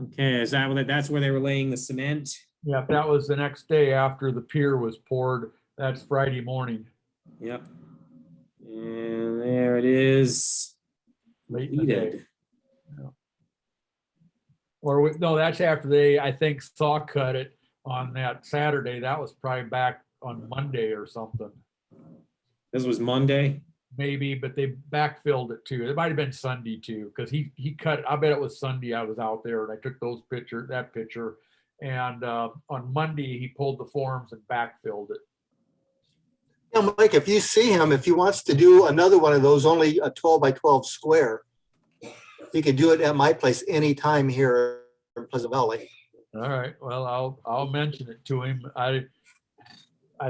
Okay, is that that's where they were laying the cement? Yeah, that was the next day after the pier was poured. That's Friday morning. Yep. And there it is. Late in the day. Completed. Or no, that's after they, I think, saw cut it on that Saturday. That was probably back on Monday or something. This was Monday. Maybe, but they backfilled it too. It might have been Sunday too, because he cut it. I bet it was Sunday I was out there and I took that picture. And on Monday, he pulled the forms and backfilled it. Yeah, Mike, if you see him, if he wants to do another one of those, only a 12 by 12 square, he could do it at my place anytime here in Pleasant Valley. All right. Well, I'll mention it to him. I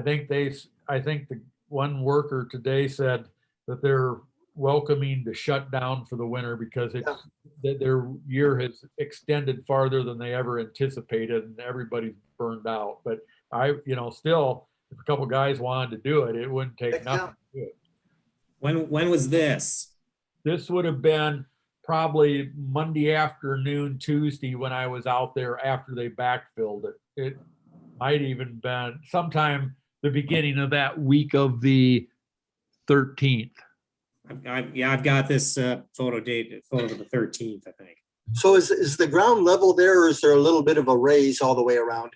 think the one worker today said that they're welcoming the shutdown for the winter because that their year has extended farther than they ever anticipated and everybody's burned out. But still, if a couple guys wanted to do it, it wouldn't take Heck yeah. nothing to do it. When was this? This would have been probably Monday afternoon, Tuesday, when I was out there after they backfilled it. It might even been sometime the beginning of that week of the 13th. I've got this photo of the 13th, I think. So is the ground level there, or is there a little bit of a raise all the way around?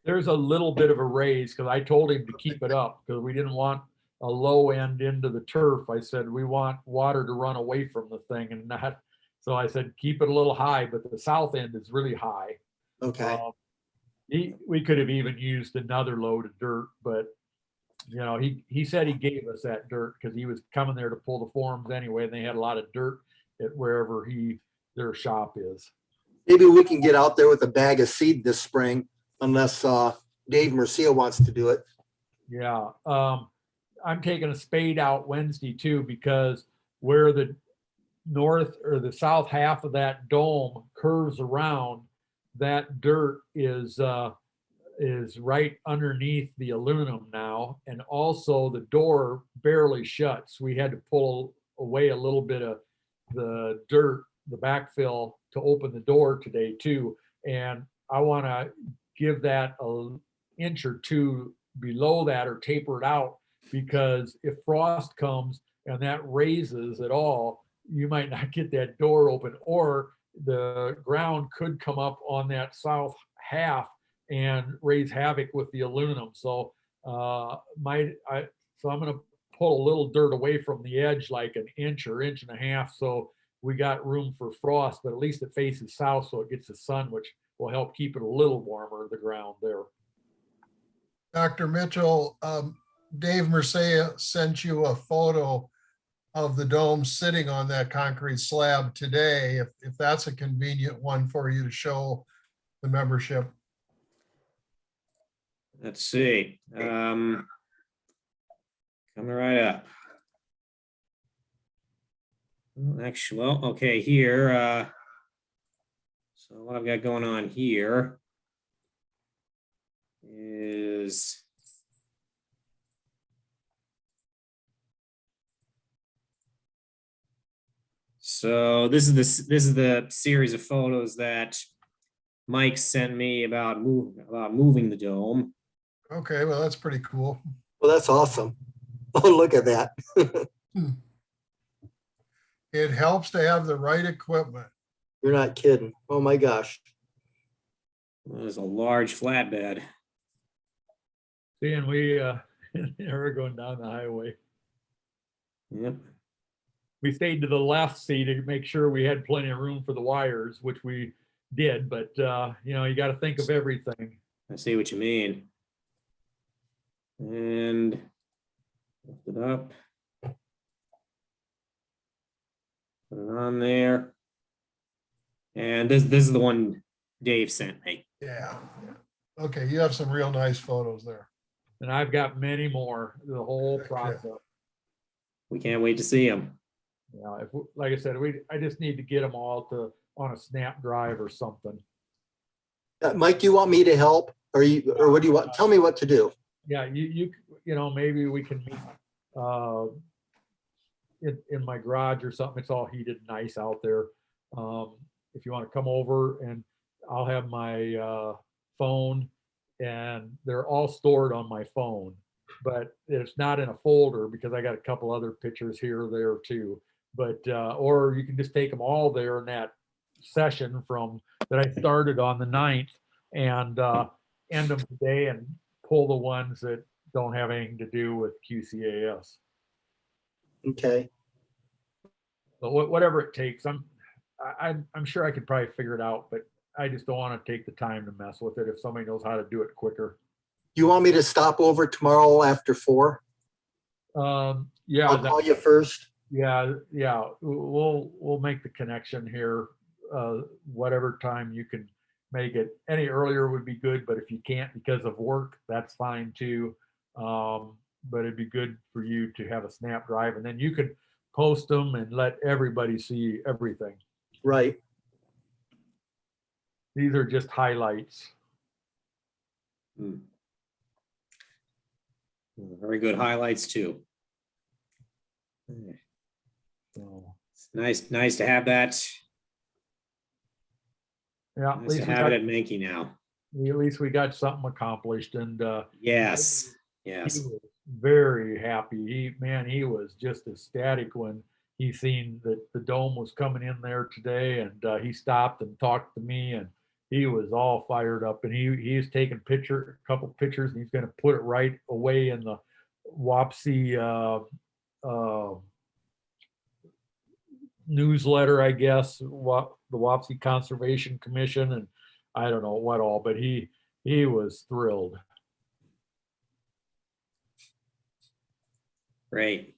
There's a little bit of a raise because I told him to keep it up because we didn't want a low end into the turf. I said, we want water to run away from the thing and not. So I said, keep it a little high, but the south end is really high. Okay. We could have even used another load of dirt, but he said he gave us that dirt because he was coming there to pull the forms anyway, and they had a lot of dirt at wherever their shop is. Maybe we can get out there with a bag of seed this spring, unless Dave Mercia wants to do it. Yeah. I'm taking a spade out Wednesday too, because where the north or the south half of that dome curves around, that dirt is right underneath the aluminum now. And also the door barely shuts. We had to pull away a little bit of the dirt, the backfill, to open the door today too. And I want to give that an inch or two below that or taper it out, because if frost comes and that raises at all, you might not get that door open, or the ground could come up on that south half and raise havoc with the aluminum. So so I'm going to pull a little dirt away from the edge, like an inch or inch and a half, so we got room for frost, but at least it faces south so it gets the sun, which will help keep it a little warmer, the ground there. Dr. Mitchell, Dave Mercia sent you a photo of the dome sitting on that concrete slab today, if that's a convenient one for you to show the membership. Let's see. Coming right up. Actually, well, okay, here. So what I've got going on here is so this is the series of photos that Mike sent me about moving the dome. Okay, well, that's pretty cool. Well, that's awesome. Oh, look at that. It helps to have the right equipment. You're not kidding. Oh my gosh. There's a large flatbed. Seeing we are going down the highway. Yep. We stayed to the left seat to make sure we had plenty of room for the wires, which we did, but you got to think of everything. I see what you mean. And lift it up. Put it on there. And this is the one Dave sent me. Yeah. Okay, you have some real nice photos there. And I've got many more, the whole process. We can't wait to see them. Like I said, I just need to get them all on a snap drive or something. Mike, do you want me to help, or what do you want? Tell me what to do. Yeah, you maybe we can meet in my garage or something. It's all heated and nice out there. If you want to come over, and I'll have my phone, and they're all stored on my phone, but it's not in a folder because I got a couple other pictures here or there too. But or you can just take them all there in that session that I started on the 9th and end them today and pull the ones that don't have anything to do with QCAS. Okay. So whatever it takes, I'm sure I could probably figure it out, but I just don't want to take the time to mess with it if somebody knows how to do it quicker. Do you want me to stop over tomorrow after 4? Yeah. I'll call you first. Yeah. We'll make the connection here. Whatever time you can make it. Any earlier would be good, but if you can't because of work, that's fine too. But it'd be good for you to have a snap drive, and then you could post them and let everybody see everything. Right. These are just highlights. Very good highlights too. So, Nice to have that. yeah, at Nice least to we have got, it at Mankey now. at least we got something accomplished, and Yes, he yes. was very happy. He was just ecstatic when he seen that the dome was coming in there today, and he stopped and talked to me, and he was all fired up, and he's taking a couple pictures, and he's going to put it right away in the Wapsie newsletter, I guess, what the Wapsie Conservation Commission, and I don't know what all, but he was thrilled. Great.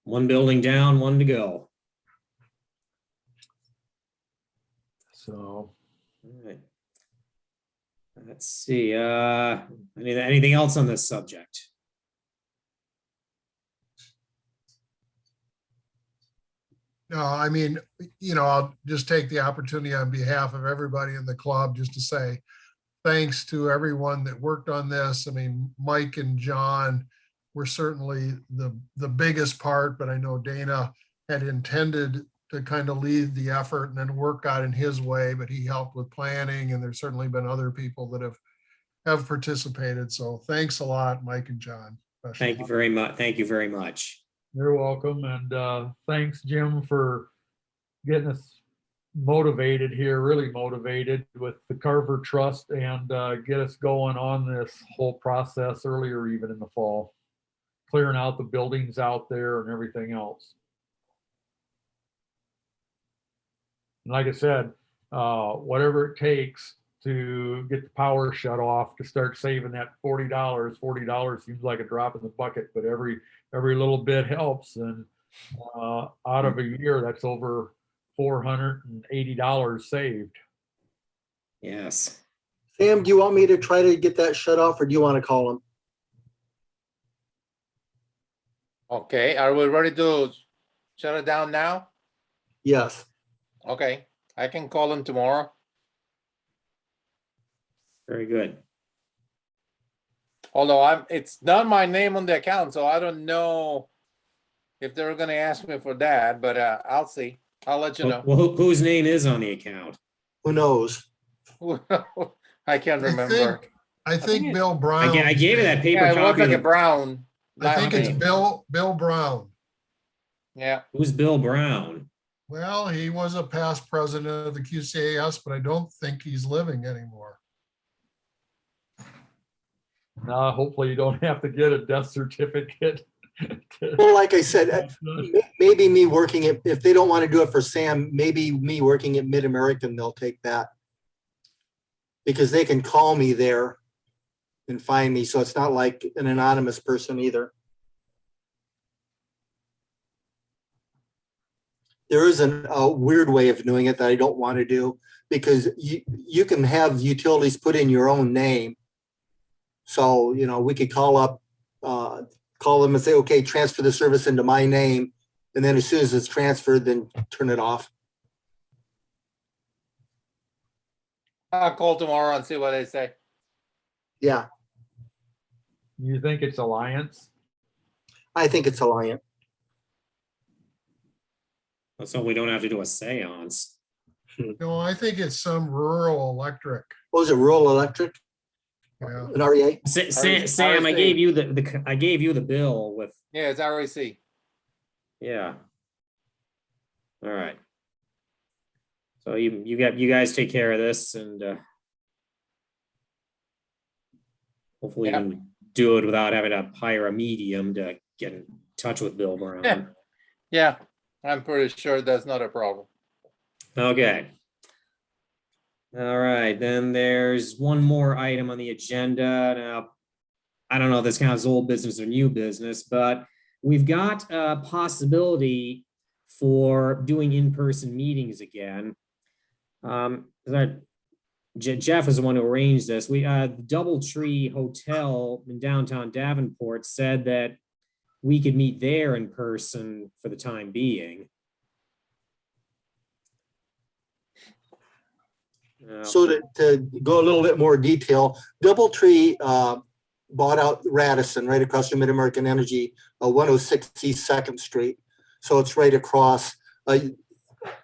One building down, one to go. So All right. Let's see. Anything else on this subject? No, I mean, I'll just take the opportunity on behalf of everybody in the club just to say thanks to everyone that worked on this. I mean, Mike and John were certainly the biggest part, but I know Dana had intended to kind of lead the effort and then work got in his way, but he helped with planning, and there's certainly been other people that have participated. So thanks a lot, Mike and John. Thank you very much. Thank you very much. you're welcome, and thanks, Jim, for getting us motivated here, really motivated with the Carver Trust, and get us going on this whole process earlier, even in the fall, clearing out the buildings out there and everything else. And like I said, whatever it takes to get the power shut off to start saving that $40. $40 seems like a drop in the bucket, but every little bit helps. And out of a year, that's over $480 saved. Yes. Sam, do you want me to try to get that shut off, or do you want to call him? Okay, are we ready to shut it down now? Yes. Okay, I can call him tomorrow. Very good. Although it's not my name on the account, so I don't know if they're gonna ask me for that, but I'll see. I'll let you know. Well, whose name is on the account? Who knows? I can't remember. I think Bill Brown. I gave you that paper Yeah, it looks copy. like a of- Brown. I think it's name. Bill Brown. Yeah, Who's Bill Brown? Well, he was a past president of the QCAS, but I don't think he's living anymore. Hopefully you don't have to get a death certificate. Well, like I said, maybe me working it, if they don't want to do it for Sam, maybe me working at Mid-American, they'll take that. Because they can call me there and find me, so it's not like an anonymous person either. There is a weird way of doing it that I don't want to do, because you can have utilities put in your own name. So, we could call them and say, okay, transfer the service into my name. And then as soon as it's transferred, then turn it off. I'll call tomorrow and see what they say. Yeah, You think it's Alliance? I think it's Alliant. So we don't have to do a seance. No, I think it's some rural electric. What was it, Rural Electric? Yeah. An REA? Sam, I gave you I gave you the bill with, Yeah, it's RAC. yeah. All right. So you guys take care of this, and hopefully you can do it without having to hire a medium to get in touch with Bill Brown. Yeah, I'm pretty sure that's not a problem. Okay. All right, then there's one more item on the agenda. Now, I don't know if this counts as old business or new business, but we've got a possibility for doing in-person meetings again. Jeff is the one who arranged this. The Doubletree Hotel in downtown Davenport said that we could meet there in person for the time being. So to go a little bit more detail, Doubletree bought out Radisson right across from Mid-American Energy, 106 East 2nd Street. So it's right across.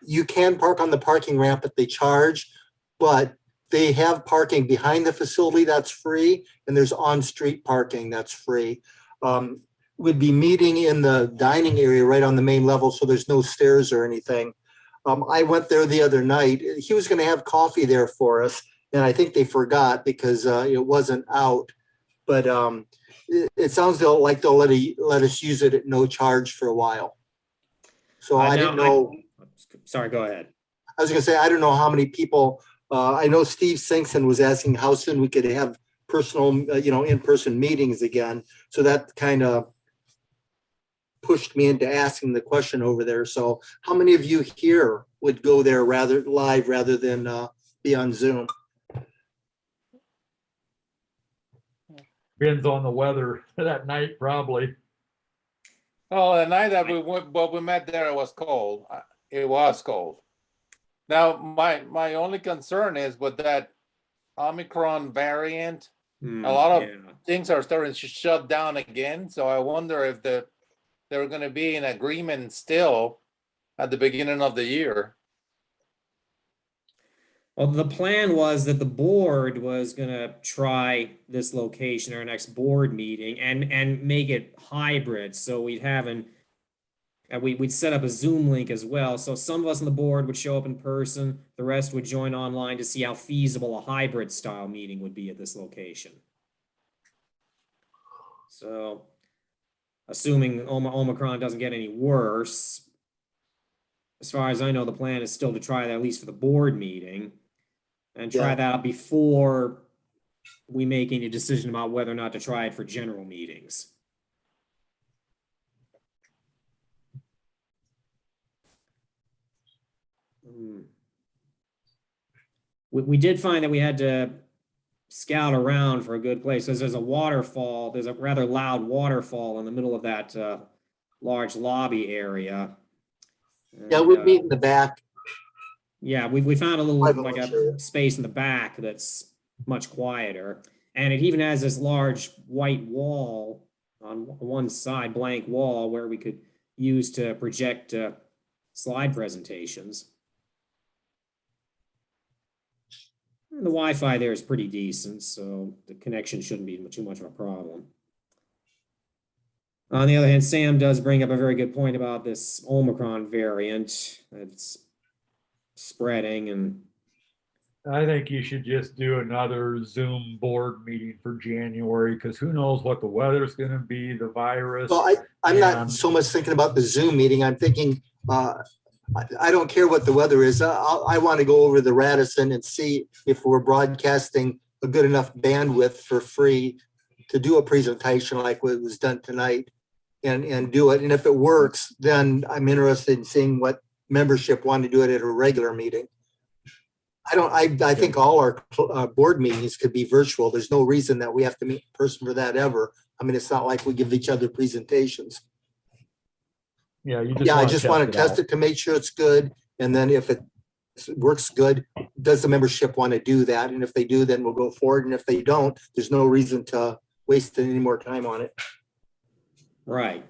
You can park on the parking ramp that they charge, but they have parking behind the facility that's free, and there's on-street parking that's free. We'd be meeting in the dining area right on the main level, so there's no stairs or anything. I went there the other night. He was going to have coffee there for us, and I think they forgot because it wasn't out. But it sounds like they'll let us use it at no charge for a while. So I didn't know. Sorry, go ahead. I was going to say, I don't know how many people. I know Steve Sinkson was asking how soon we could have personal, in-person meetings again. So that kind of pushed me into asking the question over there. So how many of you here would go there live rather than be on Zoom? Depends on the weather that night, probably. Oh, the night that we met there, it was cold. It was cold. Now, my only concern is with that Omicron variant, a lot of things are starting to shut down again. So I wonder if they're going to be in agreement still at the beginning of the year. Well, the plan was that the board was going to try this location at our next board meeting and make it hybrid. So we'd we'd set up a Zoom link as well. So some of us on the board would show up in person. The rest would join online to see how feasible a hybrid style meeting would be at this location. So assuming Omicron doesn't get any worse, as far as I know, the plan is still to try that at least for the board meeting and try that out before we make any decision about whether or not to try it for general meetings. We did find that we had to scout around for a good place because there's a waterfall. There's a rather loud waterfall in the middle of that large lobby area. Yeah, we'd meet in the back. Yeah, we found a little like a space in the back that's much quieter. And it even has this large white wall on one side, blank wall, where we could use to project slide presentations. And the Wi-Fi there is pretty decent, so the connection shouldn't be too much of a problem. On the other hand, Sam does bring up a very good point about this Omicron variant that's spreading, and I think you should just do another Zoom board meeting for January, because who knows what the weather's going to be, the virus. Well, I'm not so much thinking about the Zoom meeting. I'm thinking, I don't care what the weather is. I want to go over the Radisson and see if we're broadcasting a good enough bandwidth for free to do a presentation like what was done tonight and do it. And if it works, then I'm interested in seeing what membership want to do it at a regular meeting. I think all our board meetings could be virtual. There's no reason that we have to meet in person for that ever. I mean, it's not like we give each other presentations. Yeah, I just want to test it to make sure it's good. And then if it works good, does the membership want to do that? And if they do, then we'll go forward. And if they don't, there's no reason to waste any more time on it. Right.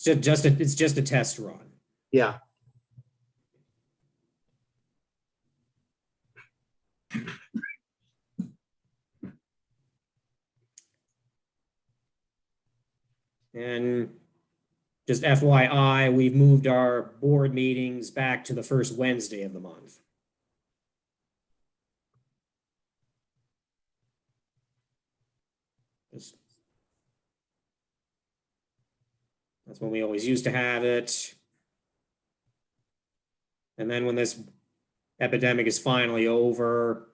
It's just a test run. Yeah. And just FYI, we've moved our board meetings back to the first Wednesday of the month. That's when we always used to have it. And then when this epidemic is finally over,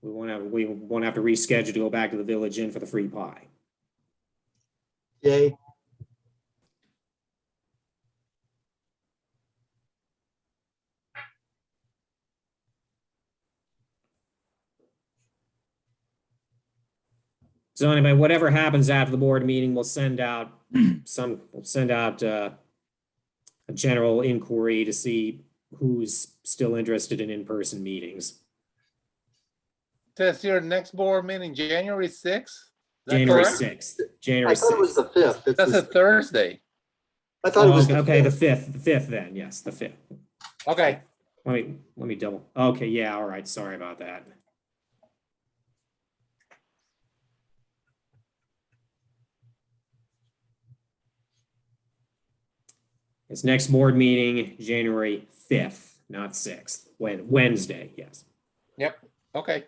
we won't have to reschedule to go back to the Village Inn for the free pie. Yay. So anyway, whatever happens after the board meeting, we'll send out a general inquiry to see who's still interested in in-person meetings. Says your next board meeting, January 6th? January 6th, January I thought it was 6th. the 5th. It's That's a the- Thursday. I thought it was Oh, the okay, the 5th. 5th then, yes, the 5th. Okay, Let me double, okay, yeah, all right, sorry about that. It's next board meeting, January 5th, not 6th, Wednesday, yes. yep, okay.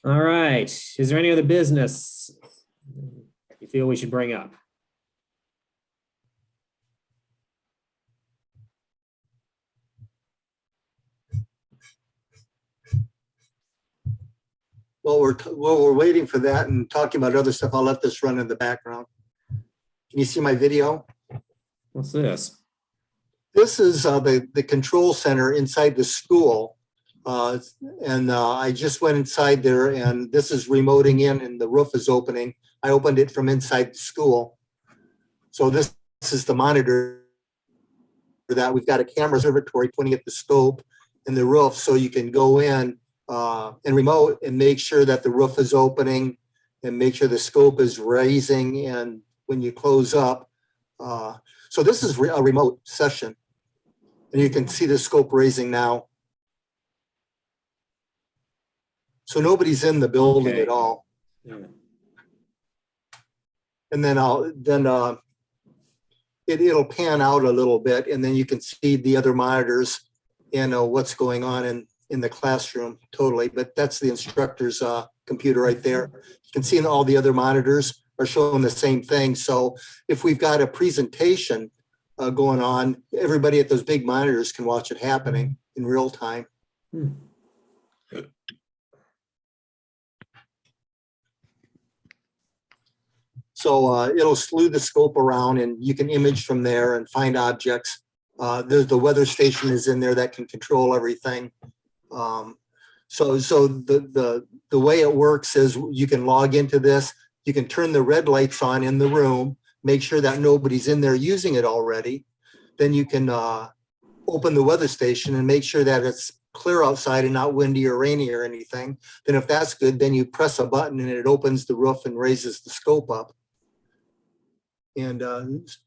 All right, is there any other business you feel we should bring up? While we're waiting for that and talking about other stuff, I'll let this run in the background. Can you see my video? What's this? This is the control center inside the school. I just went inside there and this is remoting in and the roof is opening. I opened it from inside the school. So this is the monitor for that. We've got a camera observatory pointing at the scope and the roof so you can go in and remote and make sure that the roof is opening and make sure the scope is raising and when you close up. So this is a remote session. And you can see the scope raising now. So nobody's in the building Okay. at all. Yeah. And then it'll pan out a little bit and then you can see the other monitors and what's going on in the classroom totally. But that's the instructor's computer right there. You can see all the other monitors are showing the same thing. So if we've got a presentation going on, everybody at those big monitors can watch it happening in real time. Hmm. So it'll slew the scope around and you can image from there and find objects. There's the weather station is in there that can control everything. So the way it works is you can log into this, you can turn the red lights on in the room, make sure that nobody's in there using it already. Then you can open the weather station and make sure that it's clear outside and not windy or rainy or anything. Then if that's good, then you press a button and it opens the roof and raises the scope up. And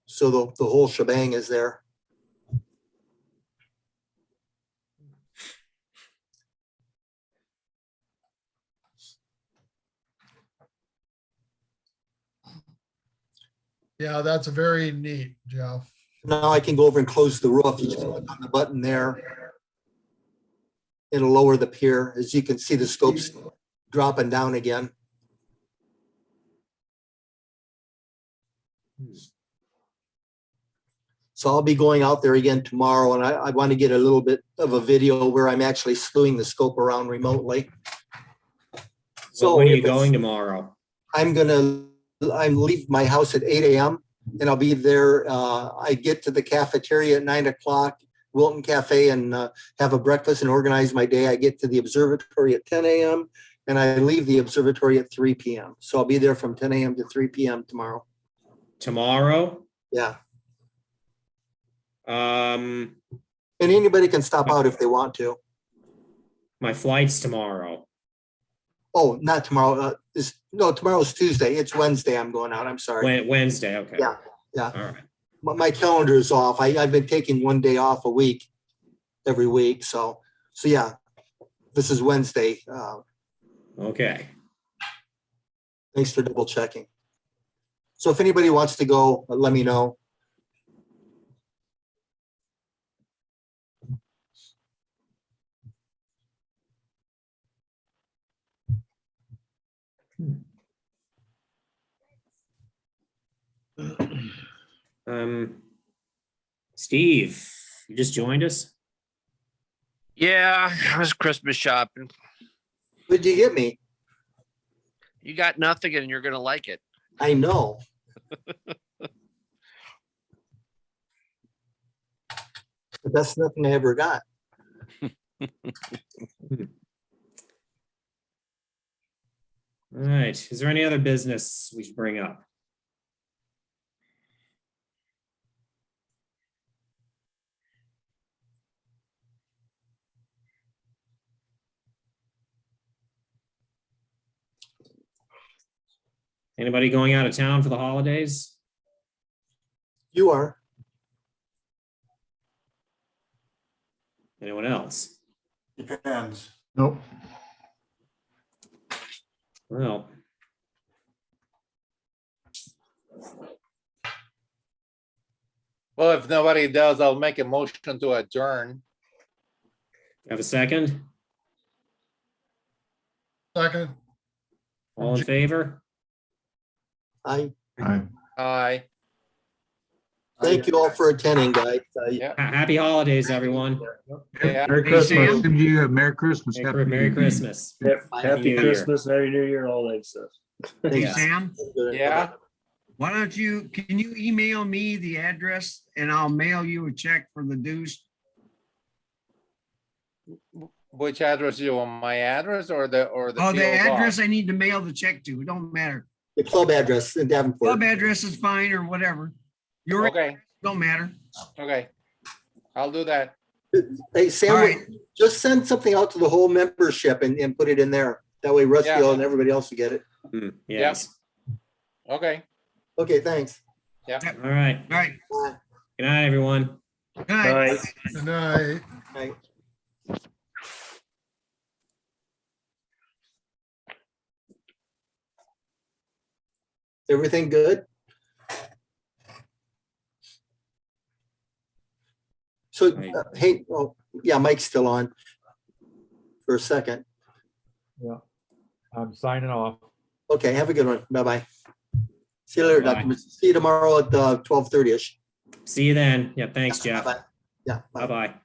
so the whole shebang is there. Yeah, that's very neat, Jeff. Now I can go over and close the roof. You just click on the button there. It'll lower the pier. As you can see, the scope's dropping down again. So I'll be going out there again tomorrow and I want to get a little bit of a video where I'm actually slewing the scope around remotely. So when are if you it's- going tomorrow? I'm leave my house at 8 a.m. and I'll be there. I get to the cafeteria at 9 o'clock, Wilton Cafe, and have a breakfast and organize my day. I get to the observatory at 10 a.m. and I leave the observatory at 3 p.m. So I'll be there from 10 a.m. to 3 p.m. tomorrow. Tomorrow? Yeah. Um, And anybody can stop out if they want to. my flight's tomorrow. Oh, not tomorrow. Tomorrow's Tuesday. It's Wednesday. I'm going out. I'm sorry. Wednesday, okay. Yeah, yeah. All right. My calendar is off. I've been taking one day off a week, every week. So yeah, this is Wednesday. Okay. Thanks for double checking. So if anybody wants to go, let me know. Steve, you just joined us? Yeah, I was Christmas shopping. What'd you get me? You got nothing and you're going to like it. I know. The best nothing I ever got. All right. Is there any other business we should bring up? Anybody going out of town for the holidays? You are. Anyone else? Depends. Nope. Well. Well, if nobody does, I'll make a motion to adjourn. Have a second? Second. All in favor? I Aye. thank you all for attending, guys. Yeah. Happy holidays, everyone. Yeah. Merry Hey, Christmas. Sam. you. Merry Christmas. Merry Christmas. Happy New Year. Christmas, Merry New Year, all that stuff. Hey, Yeah. Sam, Yeah. why don't you, can you email me the address and I'll mail you a check for the dues? Which address you want? My address or the Oh, the PO box? address I need to mail the check to. It don't matter. The club address in Davenport. Club address is fine or whatever. Your Okay, don't matter. okay. I'll do that. Hey, All Sam, right. just send something out to the whole membership and put it in there. That way Rusty Yeah. and everybody else will get it. Yes. Okay. Okay, thanks. All right. All right. Bye. Good night, everyone. Good night. Bye. Good night. Bye. Everything good? So, hey, oh, yeah, Mike's still on for a second. I'm signing off. Okay, have a good one. Bye-bye. See you later, Bye. Dr. Miss- See you tomorrow at 12:30ish. See you then. Yeah, thanks, Jeff. Bye-bye. Yeah. bye. Bye-bye.